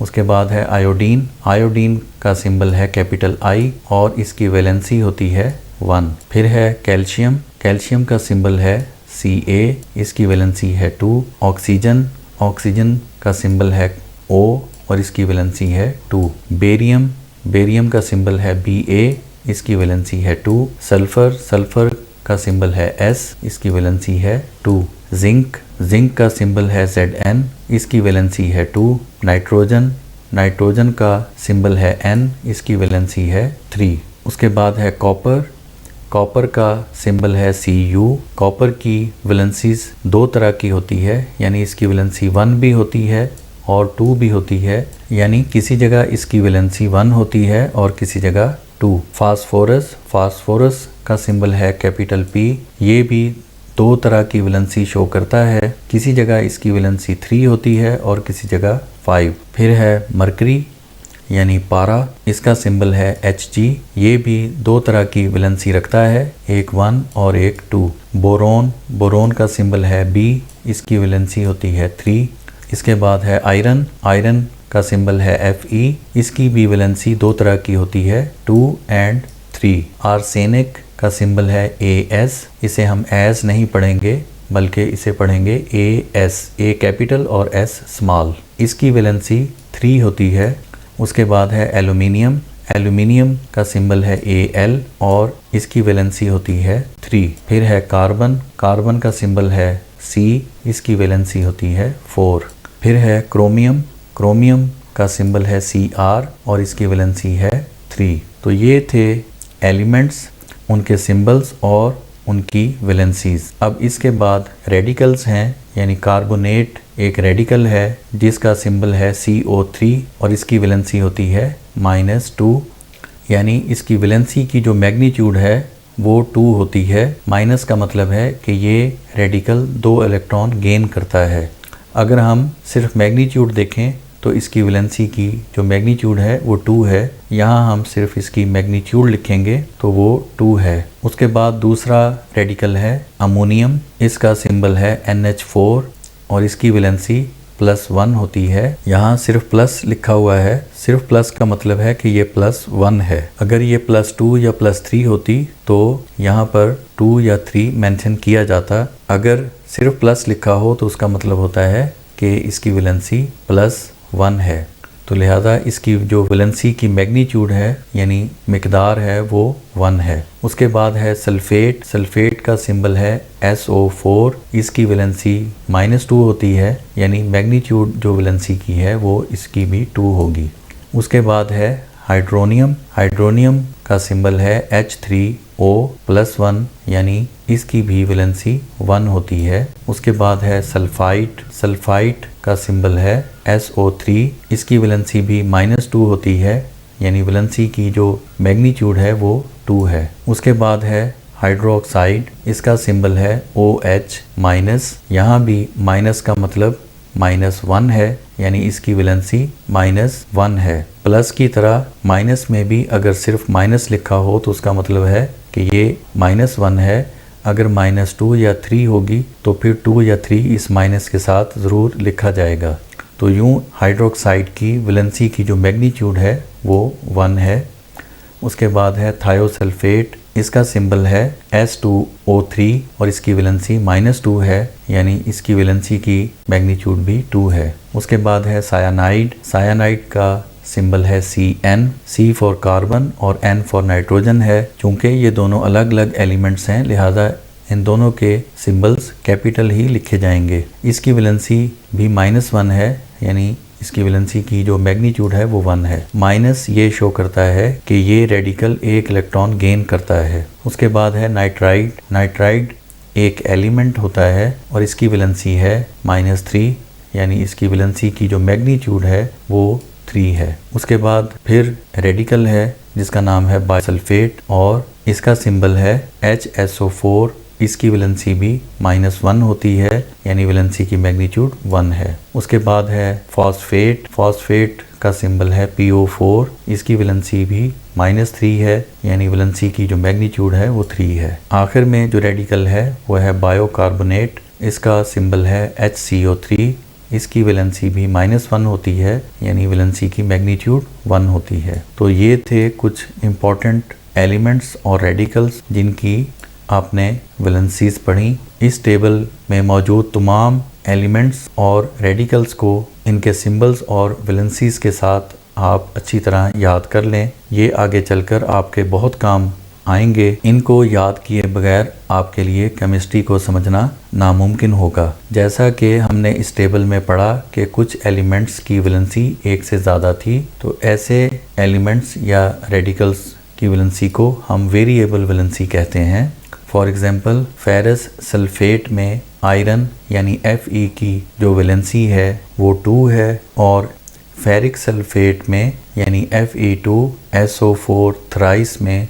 उसके बाद है आयोडीन। आयोडीन का सिंबल है कैपिटल I और इसकी वैलेंसी होती है 1। फिर है कैल्शियम। कैल्शियम का सिंबल है Ca, इसकी वैलेंसी है 2। ऑक्सीजन। ऑक्सीजन का सिंबल है O और इसकी वैलेंसी है 2। बेरियम। बेरियम का सिंबल है Ba, इसकी वैलेंसी है 2। सल्फर। सल्फर का सिंबल है S, इसकी वैलेंसी है 2। जिंक। जिंक का सिंबल है Zn, इसकी वैलेंसी है 2। नाइट्रोजन। नाइट्रोजन का सिंबल है N, इसकी वैलेंसी है 3। उसके बाद है कॉपर। कॉपर का सिंबल है Cu। कॉपर की वैलेंसीज 2 तरह की होती है, यानी इसकी वैलेंसी 1 भी होती है और 2 भी होती है, यानी किसी जगह इसकी वैलेंसी 1 होती है और किसी जगह 2। फास्फोरस। फास्फोरस का सिंबल है कैपिटल P। ये भी 2 तरह की वैलेंसी शो करता है, किसी जगह इसकी वैलेंसी 3 होती है और किसी जगह 5। फिर है मरकरी यानी पारा, इसका सिंबल है Hg। ये भी 2 तरह की वैलेंसी रखता है, एक 1 और एक 2। बोरोन। बोरोन का सिंबल है B, इसकी वैलेंसी होती है 3। इसके बाद है आयरन। आयरन का सिंबल है Fe, इसकी भी वैलेंसी 2 तरह की होती है, 2 and 3। आर्सेनिक का सिंबल है As, इसे हम एस नहीं पढ़ेंगे बल्कि इसे पढ़ेंगे As, A कैपिटल और S स्मॉल, इसकी वैलेंसी 3 होती है। उसके बाद है एल्यूमिनियम। एल्यूमिनियम का सिंबल है Al और इसकी वैलेंसी होती है 3। फिर है कार्बन। कार्बन का सिंबल है C, इसकी वैलेंसी होती है 4। फिर है क्रोमियम। क्रोमियम का सिंबल है Cr और इसकी वैलेंसी है 3। तो ये थे एलिमेंट्स, उनके सिंबल्स और उनकी वैलेंसीज। अब इसके बाद रेडिकल्स हैं, यानी कार्बोनेट एक रेडिकल है जिसका सिंबल है CO3 और इसकी वैलेंसी होती है -2, यानी इसकी वैलेंसी की जो मैग्नीट्यूड है वो 2 होती है। माइनस का मतलब है कि ये रेडिकल 2 इलेक्ट्रॉन गेन करता है। अगर हम सिर्फ मैग्नीट्यूड देखें तो इसकी वैलेंसी की जो मैग्नीट्यूड है वो 2 है। यहाँ हम सिर्फ इसकी मैग्नीट्यूड लिखेंगे तो वो 2 है। उसके बाद दूसरा रेडिकल है अमोनियम। इसका सिंबल है NH4 और इसकी वैलेंसी +1 होती है। यहाँ सिर्फ प्लस लिखा हुआ है, सिर्फ प्लस का मतलब है कि ये +1 है। अगर ये +2 या +3 होती तो यहाँ पर 2 या 3 मेंशन किया जाता। अगर सिर्फ प्लस लिखा हो तो उसका मतलब होता है कि इसकी वैलेंसी +1 है। तो लिहाजा इसकी जो वैलेंसी की मैग्नीट्यूड है यानी मिकदार है वो 1 है। उसके बाद है सल्फेट। सल्फेट का सिंबल है SO4। इसकी वैलेंसी -2 होती है यानी मैग्नीट्यूड जो वैलेंसी की है वो इसकी भी 2 होगी। उसके बाद है हाइड्रोनियम। हाइड्रोनियम का सिंबल है H3O+1 यानी इसकी भी वैलेंसी 1 होती है। उसके बाद है सल्फाइड। सल्फाइड का सिंबल है SO3। इसकी वैलेंसी भी -2 होती है यानी वैलेंसी की जो मैग्नीट्यूड है वो 2 है। उसके बाद है हाइड्रोक्साइड। इसका सिंबल है OH-। यहाँ भी माइनस का मतलब -1 है यानी इसकी वैलेंसी -1 है। प्लस की तरह माइनस में भी अगर सिर्फ माइनस लिखा हो तो उसका मतलब है कि ये -1 है। अगर -2 या 3 होगी तो फिर 2 या 3 इस माइनस के साथ ज़रूर लिखा जाएगा। तो यूँ हाइड्रोक्साइड की वैलेंसी की जो मैग्नीट्यूड है वो 1 है। उसके बाद है थायोसल्फेट। इसका सिंबल है S2O3 और इसकी वैलेंसी -2 है यानी इसकी वैलेंसी की मैग्नीट्यूड भी 2 है। उसके बाद है सायानाइड। सायानाइड का सिंबल है CN। C फॉर कार्बन और N फॉर नाइट्रोजन है। चूँकि ये दोनों अलग अलग एलिमेंट्स हैं लिहाजा इन दोनों के सिंबल्स कैपिटल ही लिखे जाएंगे। इसकी वैलेंसी भी -1 है यानी इसकी वैलेंसी की जो मैग्नीट्यूड है वो 1 है। माइनस ये शो करता है कि ये रेडिकल एक इलेक्ट्रॉन गेन करता है। उसके बाद है नाइट्राइड। नाइट्राइड एक एलिमेंट होता है और इसकी वैलेंसी है -3 यानी इसकी वैलेंसी की जो मैग्नीट्यूड है वो 3 है। उसके बाद फिर रेडिकल है जिसका नाम है बाइसल्फेट और इसका सिंबल है HSO4। इसकी वैलेंसी भी -1 होती है यानी वैलेंसी की मैग्नीट्यूड 1 है। उसके बाद है फॉस्फेट। फॉस्फेट का सिंबल है PO4। इसकी वैलेंसी भी -3 है यानी वैलेंसी की जो मैग्नीट्यूड है वो 3 है। आखिर में जो रेडिकल है वो है बायोकार्बोनेट। इसका सिंबल है HCO3। इसकी वैलेंसी भी -1 होती है यानी वैलेंसी की मैग्नीट्यूड 1 होती है। तो ये थे कुछ इम्पॉर्टेंट एलिमेंट्स और रेडिकल्स जिनकी आपने वैलेंसीज पढ़ी। इस टेबल में मौजूद तमाम एलिमेंट्स और रेडिकल्स को इनके सिंबल्स और वैलेंसीज के साथ आप अच्छी तरह याद कर लें। ये आगे चलकर आपके बहुत काम आएंगे। इनको याद किए बगैर आपके लिए केमिस्ट्री को समझना नामुमकिन होगा। जैसा कि हमने इस टेबल में पढ़ा कि कुछ एलिमेंट्स की वैलेंसी 1 से ज़्यादा थी तो ऐसे एलिमेंट्स या रेडिकल्स की वैलेंसी को हम वेरिएबल वैलेंसी कहते हैं। फॉर एग्जांपल फेरस सल्फेट में आयरन यानी Fe की जो वैलेंसी है वो 2 है और फेरिक सल्फेट में यानी Fe2SO4 थ्राइस में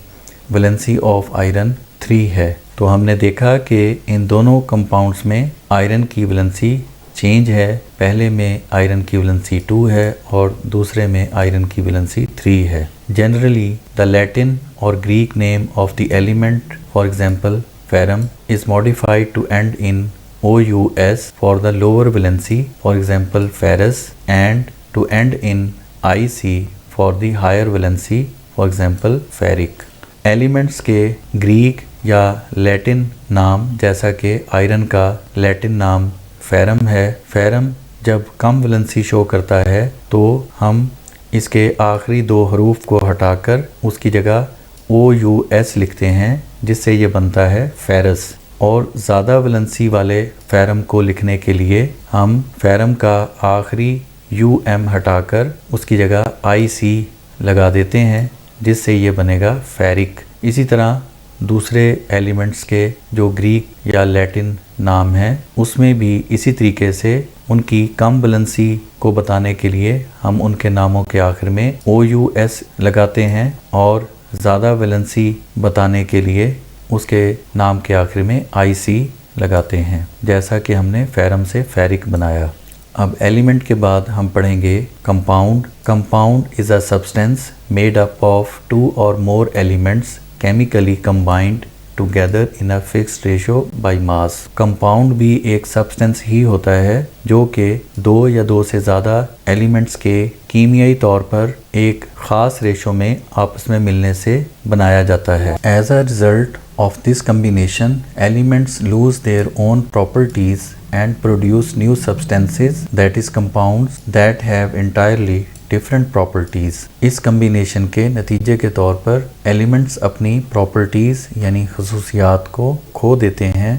वैलेंसी ऑफ आयरन 3 है। तो हमने देखा कि इन दोनों कंपाउंड्स में आयरन की वैलेंसी चेंज है। पहले में आयरन की वैलेंसी 2 है और दूसरे में आयरन की वैलेंसी 3 है। Generally, the Latin or Greek name of the element, for example, ferrum, is modified to end in OUS for the lower valency, for example, ferrous, and to end in IC for the higher valency, for example, ferric. Elements के ग्रीक या लैटिन नाम जैसा कि आयरन का लैटिन नाम फेरम है। फेरम जब कम वैलेंसी शो करता है तो हम इसके आखिरी 2 हरूफ को हटाकर उसकी जगह OUS लिखते हैं जिससे ये बनता है फेरस। और ज़्यादा वैलेंसी वाले फेरम को लिखने के लिए हम फेरम का आखिरी UM हटाकर उसकी जगह IC लगा देते हैं जिससे ये बनेगा फेरिक। इसी तरह दूसरे एलिमेंट्स के जो ग्रीक या लैटिन नाम हैं उसमें भी इसी तरीके से उनकी कम वैलेंसी को बताने के लिए हम उनके नामों के आखिर में OUS लगाते हैं और ज़्यादा वैलेंसी बताने के लिए उसके नाम के आखिर में IC लगाते हैं जैसा कि हमने फेरम से फेरिक बनाया। अब एलिमेंट के बाद हम पढ़ेंगे compound. Compound is a substance made up of 2 or more elements chemically combined together in a fixed ratio by mass. Compound भी एक सब्सटेंस ही होता है जो कि दो या दो से ज़्यादा एलिमेंट्स के कीमियाई तौर पर एक ख़ास रेशो में आपस में मिलने से बनाया जाता है। As a result of this combination, elements lose their own properties and produce new substances, that is compounds that have entirely different properties. इस combination के नतीजे के तौर पर elements अपनी properties यानी खसूसियात को खो देते हैं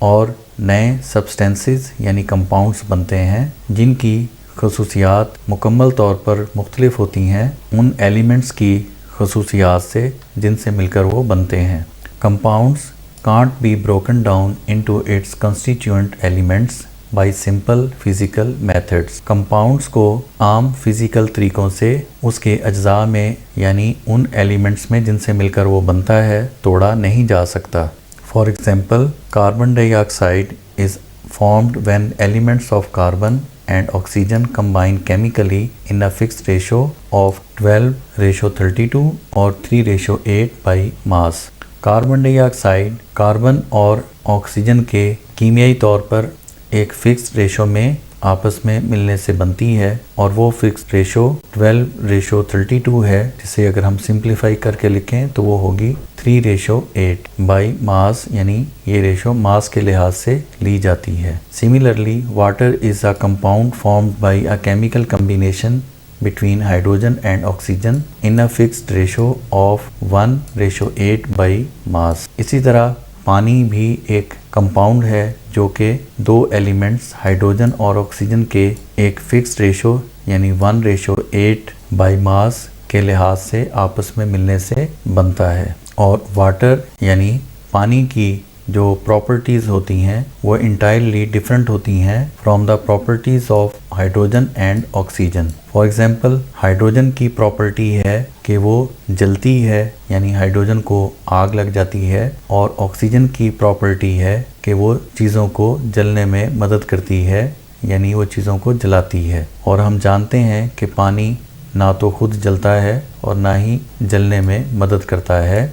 और नए substances यानी compounds बनते हैं जिनकी खसूसियात मुकम्मल तौर पर मुख्तलिफ होती हैं उन elements की खसूसियात से जिनसे मिलकर वो बनते हैं। Compounds can't be broken down into its constituent elements by simple physical methods. Compounds को आम फिजिकल तरीकों से उसके अज्जा में यानी उन एलिमेंट्स में जिनसे मिलकर वो बनता है तोड़ा नहीं जा सकता। For example, carbon dioxide is formed when elements of carbon and oxygen combine chemically in a fixed ratio of 12:32 or 3:8 by mass. Carbon dioxide carbon और ऑक्सीजन के कीमियाई तौर पर एक फिक्स्ड रेशो में आपस में मिलने से बनती है और वो फिक्स्ड रेशो 12:32 है, जिसे अगर हम सिंप्लीफाई करके लिखें तो वो होगी 3:8 बाई मास, यानी ये रेशो मास के लिहाज से ली जाती है। Similarly water is a compound formed by a chemical combination between hydrogen and oxygen in a fixed ratio of 1:8 by mass. इसी तरह पानी भी एक कंपाउंड है जो कि दो एलिमेंट्स हाइड्रोजन और ऑक्सीजन के एक फिक्स्ड रेशो यानी 1:8 बाई मास के लिहाज से आपस में मिलने से बनता है। और वाटर यानी पानी की जो प्रॉपर्टीज़ होती हैं वो इंटायरली डिफरेंट होती हैं from the properties of hydrogen and oxygen. For example hydrogen की प्रॉपर्टी है कि वो जलती है यानी हाइड्रोजन को आग लग जाती है, और ऑक्सीजन की प्रॉपर्टी है कि वो चीज़ों को जलने में मदद करती है यानी वो चीज़ों को जलाती है। और हम जानते हैं कि पानी ना तो खुद जलता है और ना ही जलने में मदद करता है।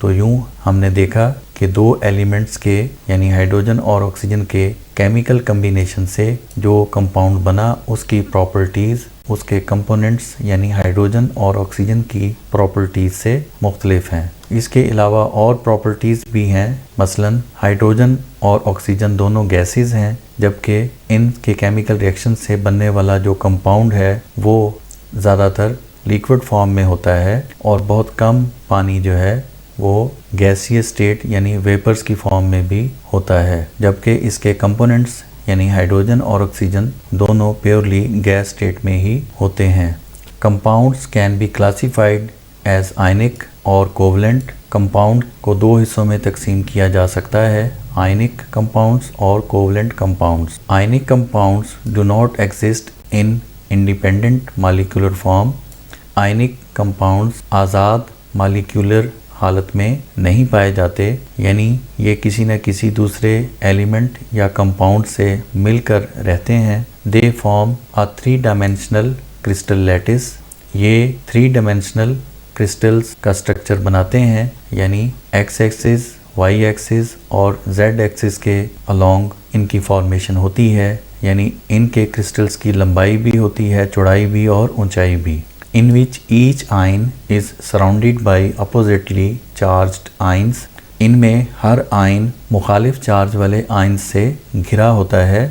तो यूँ हमने देखा कि दो एलिमेंट्स के यानी हाइड्रोजन और ऑक्सीजन के केमिकल कम्बिनेशन से जो कंपाउंड बना उसकी प्रॉपर्टीज़ उसके कंपोनेंट्स यानी हाइड्रोजन और ऑक्सीजन की प्रॉपर्टीज़ से मुख्तलिफ हैं। इसके अलावा और प्रॉपर्टीज़ भी हैं, मसलन हाइड्रोजन और ऑक्सीजन दोनों गैसेस हैं, जबकि इनके केमिकल रिएक्शन से बनने वाला जो कंपाउंड है वो ज़्यादातर लिक्विड फॉर्म में होता है और बहुत कम पानी जो है वो गैसीय स्टेट यानी वेपर्स की फॉर्म में भी होता है, जबकि इसके कंपोनेंट्स यानी हाइड्रोजन और ऑक्सीजन दोनों प्योरली गैस स्टेट में ही होते हैं। Compounds can be classified as ionic और कोवलेंट। कंपाउंड को दो हिस्सों में तकसीम किया जा सकता है, आयनिक कंपाउंड्स और covalent compounds. Ionic compounds do not exist in independent molecular form. Ionic compounds Azad molecular हालत में नहीं पाए जाते, यानी ये किसी न किसी दूसरे एलिमेंट या कंपाउंड से मिलकर रहते हैं। They form a three dimensional crystal lattice. ये 3-डायमेंशनल क्रिस्टल्स का स्ट्रक्चर बनाते हैं, यानी एक्स एक्सिस, वाई एक्सिस और जेड एक्सिस के अलोंग इनकी फॉर्मेशन होती है, यानी इनके क्रिस्टल्स की लंबाई भी होती है, चौड़ाई भी और ऊंचाई भी। in which each ion is surrounded by oppositely charged ions. इनमें हर आयन मुखालिफ चार्ज वाले आयन से घिरा होता है।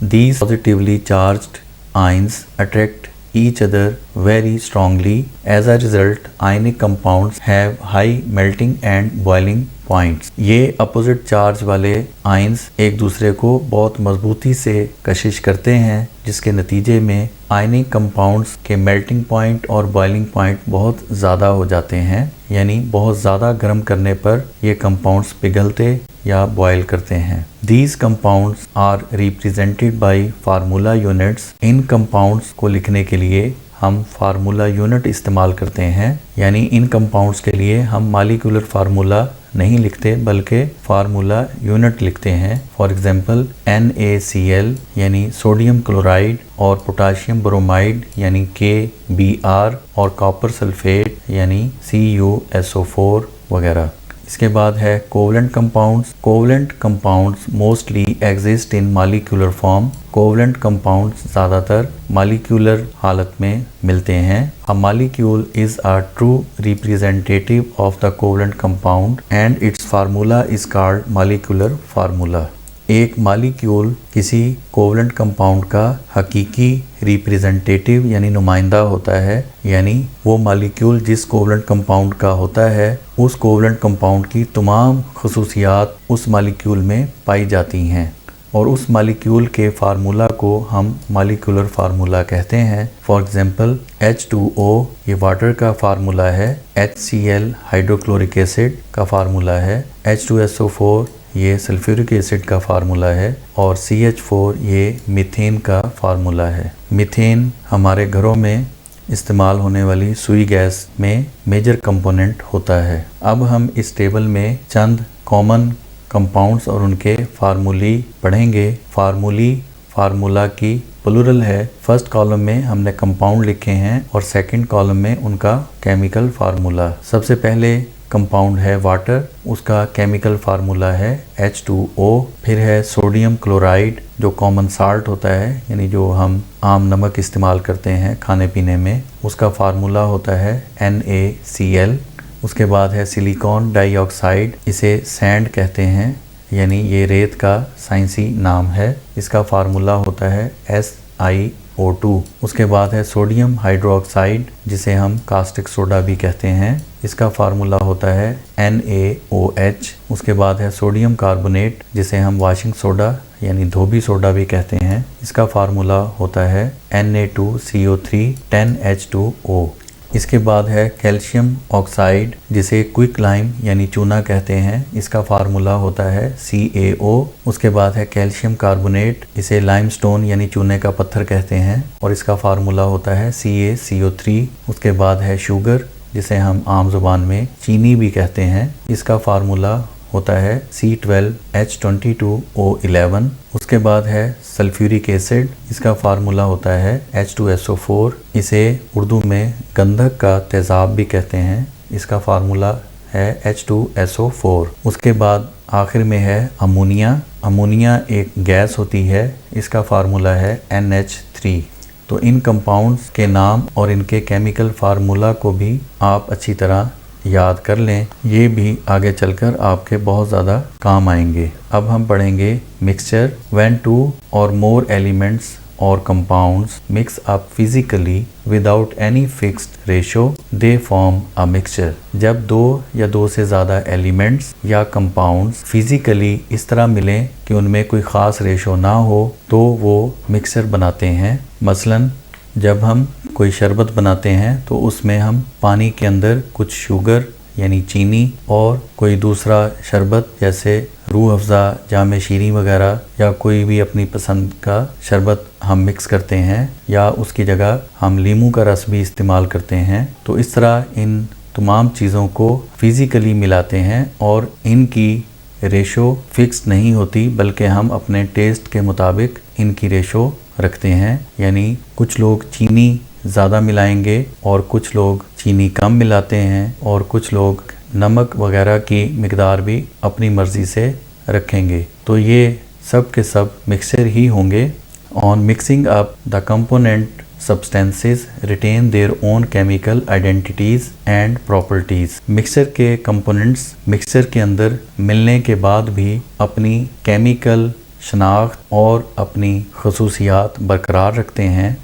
These positively charged ions attract each other very strongly. As a result, ionic compounds have high melting and boiling points. ये अपोजिट चार्ज वाले आयन्स एक दूसरे को बहुत मजबूती से कशिश करते हैं, जिसके नतीजे में आयनिक कंपाउंड्स के मेल्टिंग पॉइंट और बॉइलिंग पॉइंट बहुत ज़्यादा हो जाते हैं, यानी बहुत ज़्यादा गर्म करने पर ये कंपाउंड्स पिघलते या बॉयल करते हैं। These compounds are represented by formula units. In compounds को लिखने के लिए हम फार्मूला यूनिट इस्तेमाल करते हैं, यानी इन कंपाउंड्स के लिए हम मॉलिक्यूलर फार्मूला नहीं लिखते बल्कि फार्मूला यूनिट लिखते हैं। फॉर एग्जांपल NaCl यानी सोडियम क्लोराइड और पोटाशियम ब्रोमाइड यानी KBr और कॉपर सल्फेट यानी CuSO4 वगैरह। इसके बाद है covalent compounds. Covalent compounds mostly exist in molecular form. Covalent compounds ज़्यादातर मॉलिक्यूलर हालत में मिलते हैं। A molecule is a true representative of the covalent compound and it's formula is called molecular formula. एक मॉलिक्यूल किसी कोवलेंट कंपाउंड का हकीकी रिप्रेजेंटेटिव यानी नुमाइंदा होता है, यानी वो मॉलिक्यूल जिस कोवलेंट कंपाउंड का होता है उस कोवलेंट कंपाउंड की तमाम खुसूसियात उस मॉलिक्यूल में पाई जाती हैं और उस मॉलिक्यूल के फार्मूला को हम मॉलिक्यूलर फार्मूला कहते हैं। फॉर एग्जांपल H2O ये वाटर का फार्मूला है, HCl हाइड्रोक्लोरिक एसिड का फार्मूला है, H2SO4 ये सल्फ्यूरिक एसिड का फार्मूला है और CH4 ये मीथेन का फार्मूला है। मीथेन हमारे घरों में इस्तेमाल होने वाली सुई गैस में मेजर कंपोनेंट होता है। अब हम इस टेबल में चंद कॉमन कंपाउंड्स और उनके फार्मूली पढ़ेंगे। फार्मूला की प्लूरल है। फर्स्ट कॉलम में हमने कंपाउंड लिखे हैं और सेकंड कॉलम में उनका केमिकल फार्मूला। सबसे पहले कंपाउंड है वाटर, उसका केमिकल फार्मूला है H2O। फिर है सोडियम क्लोराइड जो कॉमन साल्ट होता है, यानी जो हम आम नमक इस्तेमाल करते हैं खाने पीने में, उसका फार्मूला होता है NaCl। उसके बाद है सिलिकॉन डाइऑक्साइड, इसे सैंड कहते हैं, यानी ये रेत का साइंसी नाम है। इसका फार्मूला होता है SiO2। उसके बाद है सोडियम हाइड्रोक्साइड जिसे हम कास्टिक सोडा भी कहते हैं, इसका फार्मूला होता है NaOH। उसके बाद है सोडियम कार्बोनेट जिसे हम वाशिंग सोडा यानी धोबी सोडा भी कहते हैं, इसका फार्मूला होता है Na2CO3 10H2O। इसके बाद है कैल्शियम ऑक्साइड जिसे क्विक लाइम यानी चूना कहते हैं, इसका फार्मूला होता है CaO। उसके बाद है कैल्शियम कार्बोनेट, इसे लाइमस्टोन यानी चूने का पत्थर कहते हैं और इसका फार्मूला होता है CaCO3। उसके बाद है शुगर जिसे हम आम जुबान में चीनी भी कहते हैं, इसका फार्मूला होता है C12H22O11। उसके बाद है सल्फ्यूरिक एसिड, इसका फार्मूला होता है H2SO4, इसे उर्दू में गंधक का तेज़ाब भी कहते हैं, इसका फार्मूला है H2SO4। उसके बाद आखिर में है अमोनिया एक गैस होती है, इसका फार्मूला है NH3। तो इन कंपाउंड्स के नाम और इनके केमिकल फार्मूला को भी आप अच्छी तरह याद कर लें, ये भी आगे चलकर आपके बहुत ज़्यादा काम आएंगे। अब हम पढ़ेंगे mixture. When 2 or more elements or compounds mix up physically without any fixed ratio they form a mixture। जब 2 या 2 से ज़्यादा एलिमेंट्स या कंपाउंड्स फिजिकली इस तरह मिलें कि उनमें कोई ख़ास रेशो ना हो तो वो मिक्सचर बनाते हैं। मसलन जब हम कोई शरबत बनाते हैं तो उसमें हम पानी के अंदर कुछ शुगर यानी चीनी और कोई दूसरा शरबत जैसे रूह अफ़ज़ा, जाम शीरी वगैरह या कोई भी अपनी पसंद का शरबत हम मिक्स करते हैं या उसकी जगह हम नींबू का रस भी इस्तेमाल करते हैं। तो इस तरह इन तमाम चीज़ों को फिज़िकली मिलाते हैं और इनकी रेशो फिक्स नहीं होती, बल्कि हम अपने टेस्ट के मुताबिक इनकी रेशो रखते हैं। यानी कुछ लोग चीनी ज़्यादा मिलाएंगे और कुछ लोग चीनी कम मिलाते हैं और कुछ लोग नमक वगैरह की मिकदार भी अपनी मर्ज़ी से रखेंगे। तो ये सब के सब मिक्सचर ही होंगे। On mixing up the component substances retain their own chemical identities and properties। Mixture के कंपोनेंट्स मिक्सचर के अंदर मिलने के बाद भी अपनी केमिकल शनाख्त और अपनी खसूसियात बरकरार रखते हैं।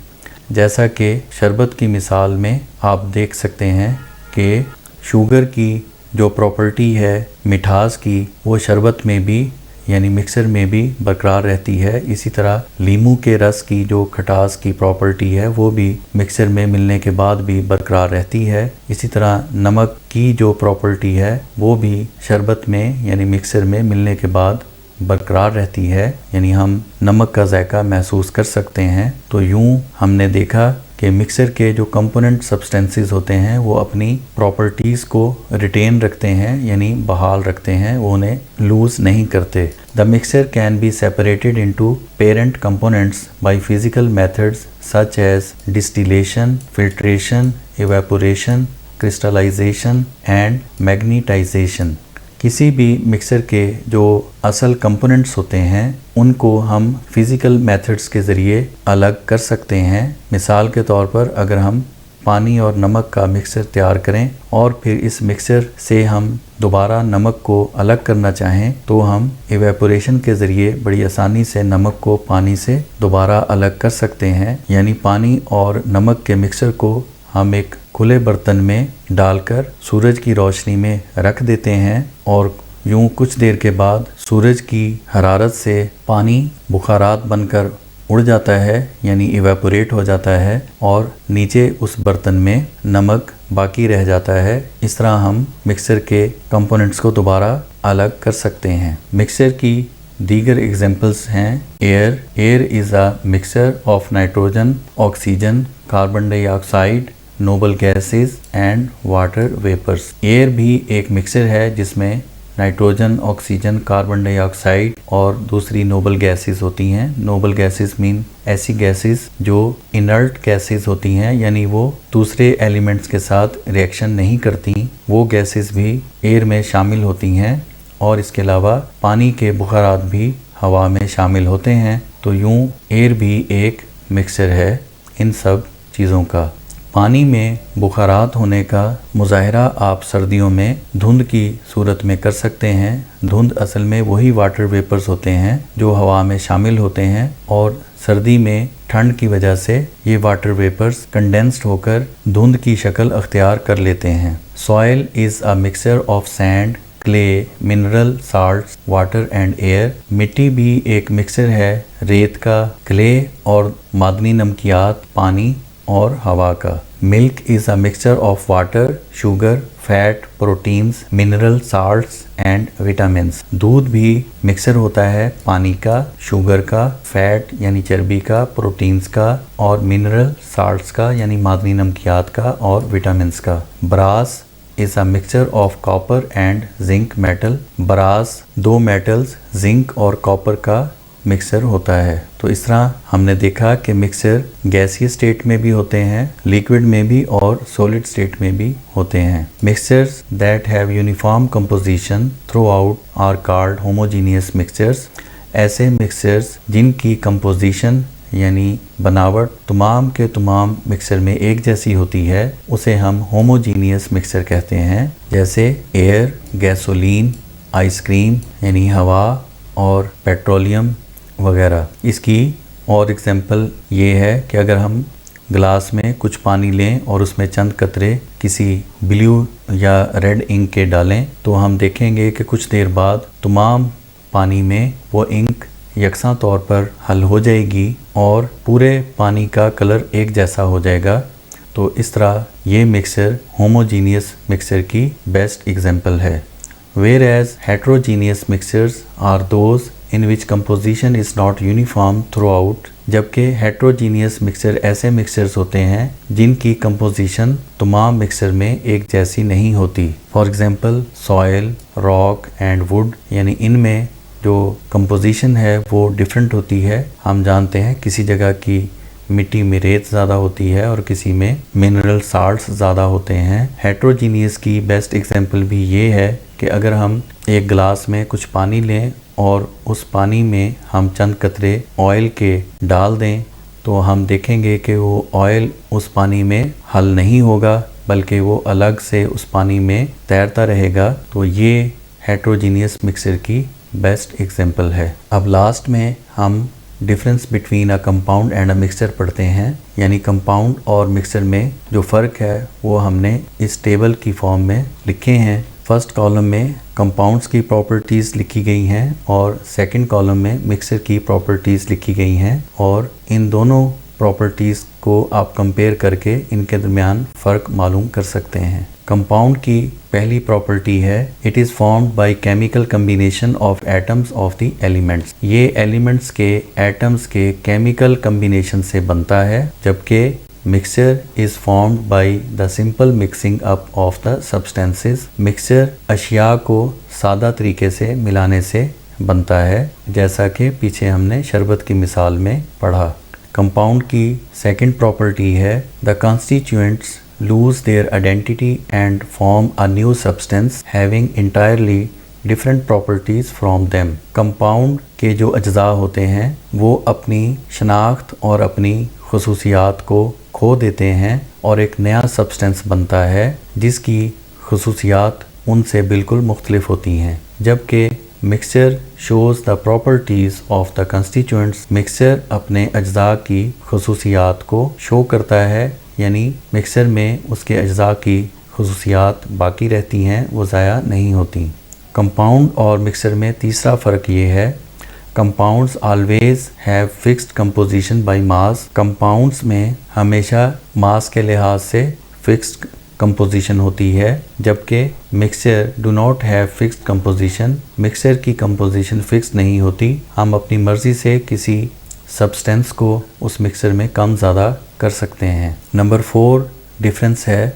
जैसा कि शरबत की मिसाल में आप देख सकते हैं कि शुगर की जो प्रॉपर्टी है मिठास की, वो शरबत में भी यानी मिक्सर में भी बरकरार रहती है। इसी तरह नींबू के रस की जो खटास की प्रॉपर्टी है वो भी मिक्सर में मिलने के बाद भी बरकरार रहती है। इसी तरह नमक की जो प्रॉपर्टी है वो भी शरबत में यानी मिक्सर में मिलने के बाद बरकरार रहती है, यानी हम नमक का जायका महसूस कर सकते हैं। तो यूँ हमने देखा कि मिक्सर के जो कंपोनेंट सब्सटेंसेस होते हैं वो अपनी प्रॉपर्टीज़ को रिटेन रखते हैं यानी बहाल रखते हैं, वो उन्हें लूज़ नहीं करते। The mixture can be separated into parent components by physical methods such as distillation, filtration, evaporation, crystallization and magnetization. किसी भी मिक्सर के जो असल कंपोनेंट्स होते हैं उनको हम फिज़िकल मेथड्स के ज़रिए अलग कर सकते हैं। मिसाल के तौर पर अगर हम पानी और नमक का मिक्सर तैयार करें और फिर इस मिक्सर से हम दोबारा नमक को अलग करना चाहें तो हम इवेपोरेशन के ज़रिए बड़ी आसानी से नमक को पानी से दोबारा अलग कर सकते हैं। यानी पानी और नमक के मिक्सर को हम एक खुले बर्तन में डालकर सूरज की रोशनी में रख देते हैं और यूं कुछ देर के बाद सूरज की हरारत से पानी बुखारात बनकर उड़ जाता है, यानी इवेपोरेट हो जाता है और नीचे उस बर्तन में नमक बाकी रह जाता है। इस तरह हम मिक्सर के कंपोनेंट्स को दोबारा अलग कर सकते हैं। मिक्सर की दीगर एग्जांपल्स हैं air. Air is a mixer of nitrogen, oxygen, carbon dioxide, noble gases and water vapours. Air भी एक मिक्सर है जिसमें नाइट्रोजन, ऑक्सीजन, कार्बन डाइऑक्साइड और दूसरी नोबल गैसेस होती हैं। नोबल गैसेस मीन ऐसी गैसेस जो इनर्ट गैसेस होती हैं, यानी वो दूसरे एलिमेंट्स के साथ रिएक्शन नहीं करती, वो गैसेस भी एयर में शामिल होती हैं। और इसके अलावा पानी के बुखारात भी हवा में शामिल होते हैं। तो यूं एयर भी एक मिक्सर है इन सब चीज़ों का। पानी में बुखारात होने का मुजाहरा आप सर्दियों में धुंध की सूरत में कर सकते हैं। धुंध असल में वही वाटर वेपर्स होते हैं जो हवा में शामिल होते हैं और सर्दी में ठंड की वजह से ये वाटर वेपर्स कंडेंस्ड होकर धुंध की शक्ल अख्तियार कर लेते हैं। Soil is a mixture of sand, clay, mineral salts, water and air. मिट्टी भी एक मिक्सर है रेत का, क्ले और मादनी नमकियात, पानी और हवा का। Milk is a mixture of water, sugar, fat, proteins, mineral salts and vitamins. दूध भी मिक्सर होता है पानी का, शुगर का, फैट यानी चर्बी का, प्रोटीन्स का और मिनरल साल्ट्स का यानी मादनी नमकियात का और विटामिन्स का। Brass is a mixture of copper and zinc metal. Brass दो मेटल्स जिंक और कॉपर का मिक्सर होता है। तो इस तरह हमने देखा कि मिक्सर गैसीय स्टेट में भी होते हैं, लिक्विड में भी और सॉलिड स्टेट में भी होते हैं। Mixtures that have uniform composition throughout are called homogeneous mixtures. ऐसे मिक्सचर्स जिनकी कंपोजिशन यानी बनावट तमाम के तमाम मिक्सर में एक जैसी होती है उसे हम होमोजीनियस मिक्सर कहते हैं। जैसे एयर, गैसोलीन, आइसक्रीम यानी हवा और पेट्रोलियम वगैरह। इसकी और एग्जांपल ये है कि अगर हम ग्लास में कुछ पानी लें और उसमें चंद कतरे किसी ब्लू या रेड इंक के डालें तो हम देखेंगे कि कुछ देर बाद तमाम पानी में वो इंक यकसा तौर पर हल हो जाएगी और पूरे पानी का कलर एक जैसा हो जाएगा। तो इस तरह ये मिक्सर होमोजीनियस मिक्सर की बेस्ट एग्जांपल है। Whereas heterogeneous mixtures are those in which composition is not uniform throughout, जबकि heterogeneous mixture ऐसे mixtures होते हैं जिनकी composition तमाम mixture में एक जैसी नहीं होती। For example, soil, rock and wood, यानी इनमें जो composition है वो different होती है। हम जानते हैं किसी जगह की मिट्टी में रेत ज़्यादा होती है और किसी में मिनरल साल्ट्स ज़्यादा होते हैं। हेट्रोजीनियस की बेस्ट एग्जांपल भी ये है कि अगर हम एक गिलास में कुछ पानी लें और उस पानी में हम चंद कतरे ऑयल के डाल दें तो हम देखेंगे कि वो ऑयल उस पानी में हल नहीं होगा बल्कि वो अलग से उस पानी में तैरता रहेगा। तो ये हेट्रोजीनियस मिक्सर की बेस्ट एग्जांपल है। अब लास्ट में हम difference between a compound and a mixture पढ़ते हैं, यानी कंपाउंड और मिक्सचर में जो फ़र्क है वो हमने इस टेबल की फॉर्म में लिखे हैं। फर्स्ट कॉलम में कंपाउंड्स की प्रॉपर्टीज़ लिखी गई हैं और सेकंड कॉलम में मिक्सचर की प्रॉपर्टीज़ लिखी गई हैं और इन दोनों प्रॉपर्टीज़ को आप कंपेयर करके इनके दरमियान फ़र्क मालूम कर सकते हैं। कंपाउंड की पहली प्रॉपर्टी है it is formed by chemical combination of atoms of the elements. ये एलिमेंट्स के एटम्स के केमिकल कम्बिनेशन से बनता है, जबकि mixture is formed by the simple mixing up of the substances. Mixture अशिया को सादा तरीके से मिलाने से बनता है, जैसा कि पीछे हमने शरबत की मिसाल में पढ़ा। कंपाउंड की सेकंड प्रॉपर्टी है the constituents lose their identity and form a new substance having entirely different properties from them. Compound के जो अज्जा होते हैं वो अपनी शनाख्त और अपनी खुसूसियात को खो देते हैं और एक नया सब्सटेंस बनता है जिसकी खुसूसियात उनसे बिल्कुल मुख्तलिफ होती हैं। जबकि mixture shows the properties of the constituents, mixture अपने अज्जा की खुसूसियात को शो करता है, यानी मिक्सचर में उसके अज्जा की खुसूसियात बाकी रहती हैं, वो ज़ाया नहीं होती। कंपाउंड और मिक्सचर में तीसरा फ़र्क ये है, compounds always have fixed composition by mass. Compounds में हमेशा मास के लिहाज से फिक्स्ड कंपोजिशन होती है, जबकि mixture do not have fixed composition. Mixture की कंपोजिशन फिक्स नहीं होती, हम अपनी मर्ज़ी से किसी सब्सटेंस को उस मिक्सचर में कम ज़्यादा कर सकते हैं। नंबर 4 डिफरेंस है,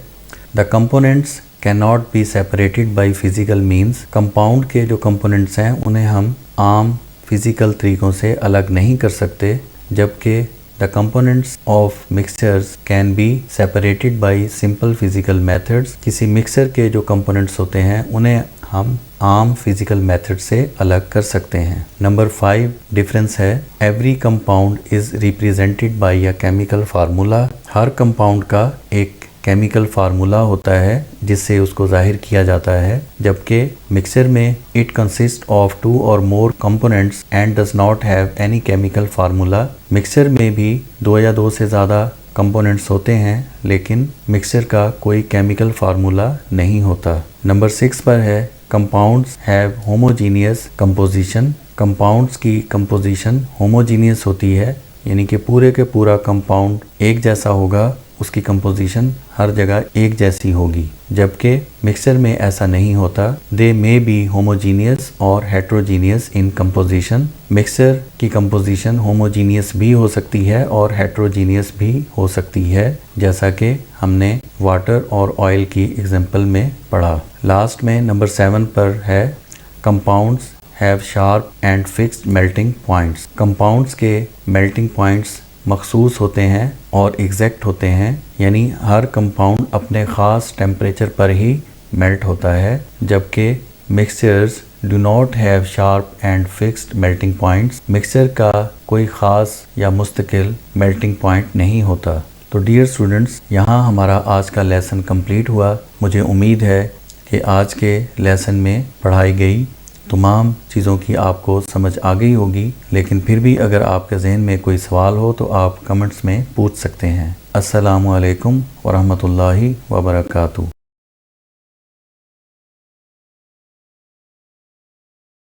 the components can not be separated by physical means. Compound के जो कंपोनेंट्स हैं उन्हें हम आम फिज़िकल तरीक़ों से अलग नहीं कर सकते, जबकि the components of mixtures can be separated by simple physical methods. किसी मिक्सचर के जो कंपोनेंट्स होते हैं उन्हें हम आम फिज़िकल मेथड से अलग कर सकते हैं। नंबर 5 डिफरेंस है, every compound is represented by a chemical formula. Her compound का एक केमिकल फार्मूला होता है जिससे उसको जाहिर किया जाता है, जबकि मिक्सचर में इट कंसिस्ट ऑफ 2 और more components and does not have any chemical formula. Mixture में भी 2 या 2 से ज़्यादा कंपोनेंट्स होते हैं, लेकिन मिक्सचर का कोई केमिकल फार्मूला नहीं होता। नंबर 6 पर है, compounds have homogeneous composition. Compounds की कंपोजिशन होमोजीनियस होती है, यानी कि पूरे के पूरा कंपाउंड एक जैसा होगा, उसकी कंपोजिशन हर जगह एक जैसी होगी, जबकि मिक्सचर में ऐसा नहीं होता। दे मे बी होमोजीनियस और हेट्रोजीनियस इन कंपोजिशन। मिक्सचर की कंपोजिशन होमोजीनियस भी हो सकती है और हेट्रोजीनियस भी हो सकती है, जैसा कि हमने वाटर और ऑयल की एग्जांपल में पढ़ा। लास्ट में नंबर 7 पर है, compounds have sharp and fixed melting points. Compounds के मेल्टिंग पॉइंट्स मखसूस होते हैं और एग्जैक्ट होते हैं, यानी हर कंपाउंड अपने ख़ास टेम्परेचर पर ही मेल्ट होता है, जबकि mixtures do not have sharp and fixed melting points. Mixture का कोई ख़ास या मुस्तकिल मेल्टिंग पॉइंट नहीं होता। तो डियर स्टूडेंट्स, यहाँ हमारा आज का लेसन कंप्लीट हुआ। मुझे उम्मीद है कि आज के लेसन में पढ़ाई गई तमाम चीज़ों की आपको समझ आ गई होगी, लेकिन फिर भी अगर आपके जहन में कोई सवाल हो तो आप कमेंट्स में पूछ सकते हैं। अस्सलामु अलैकुम वरहमतुल्लाहि वबरकातुहू।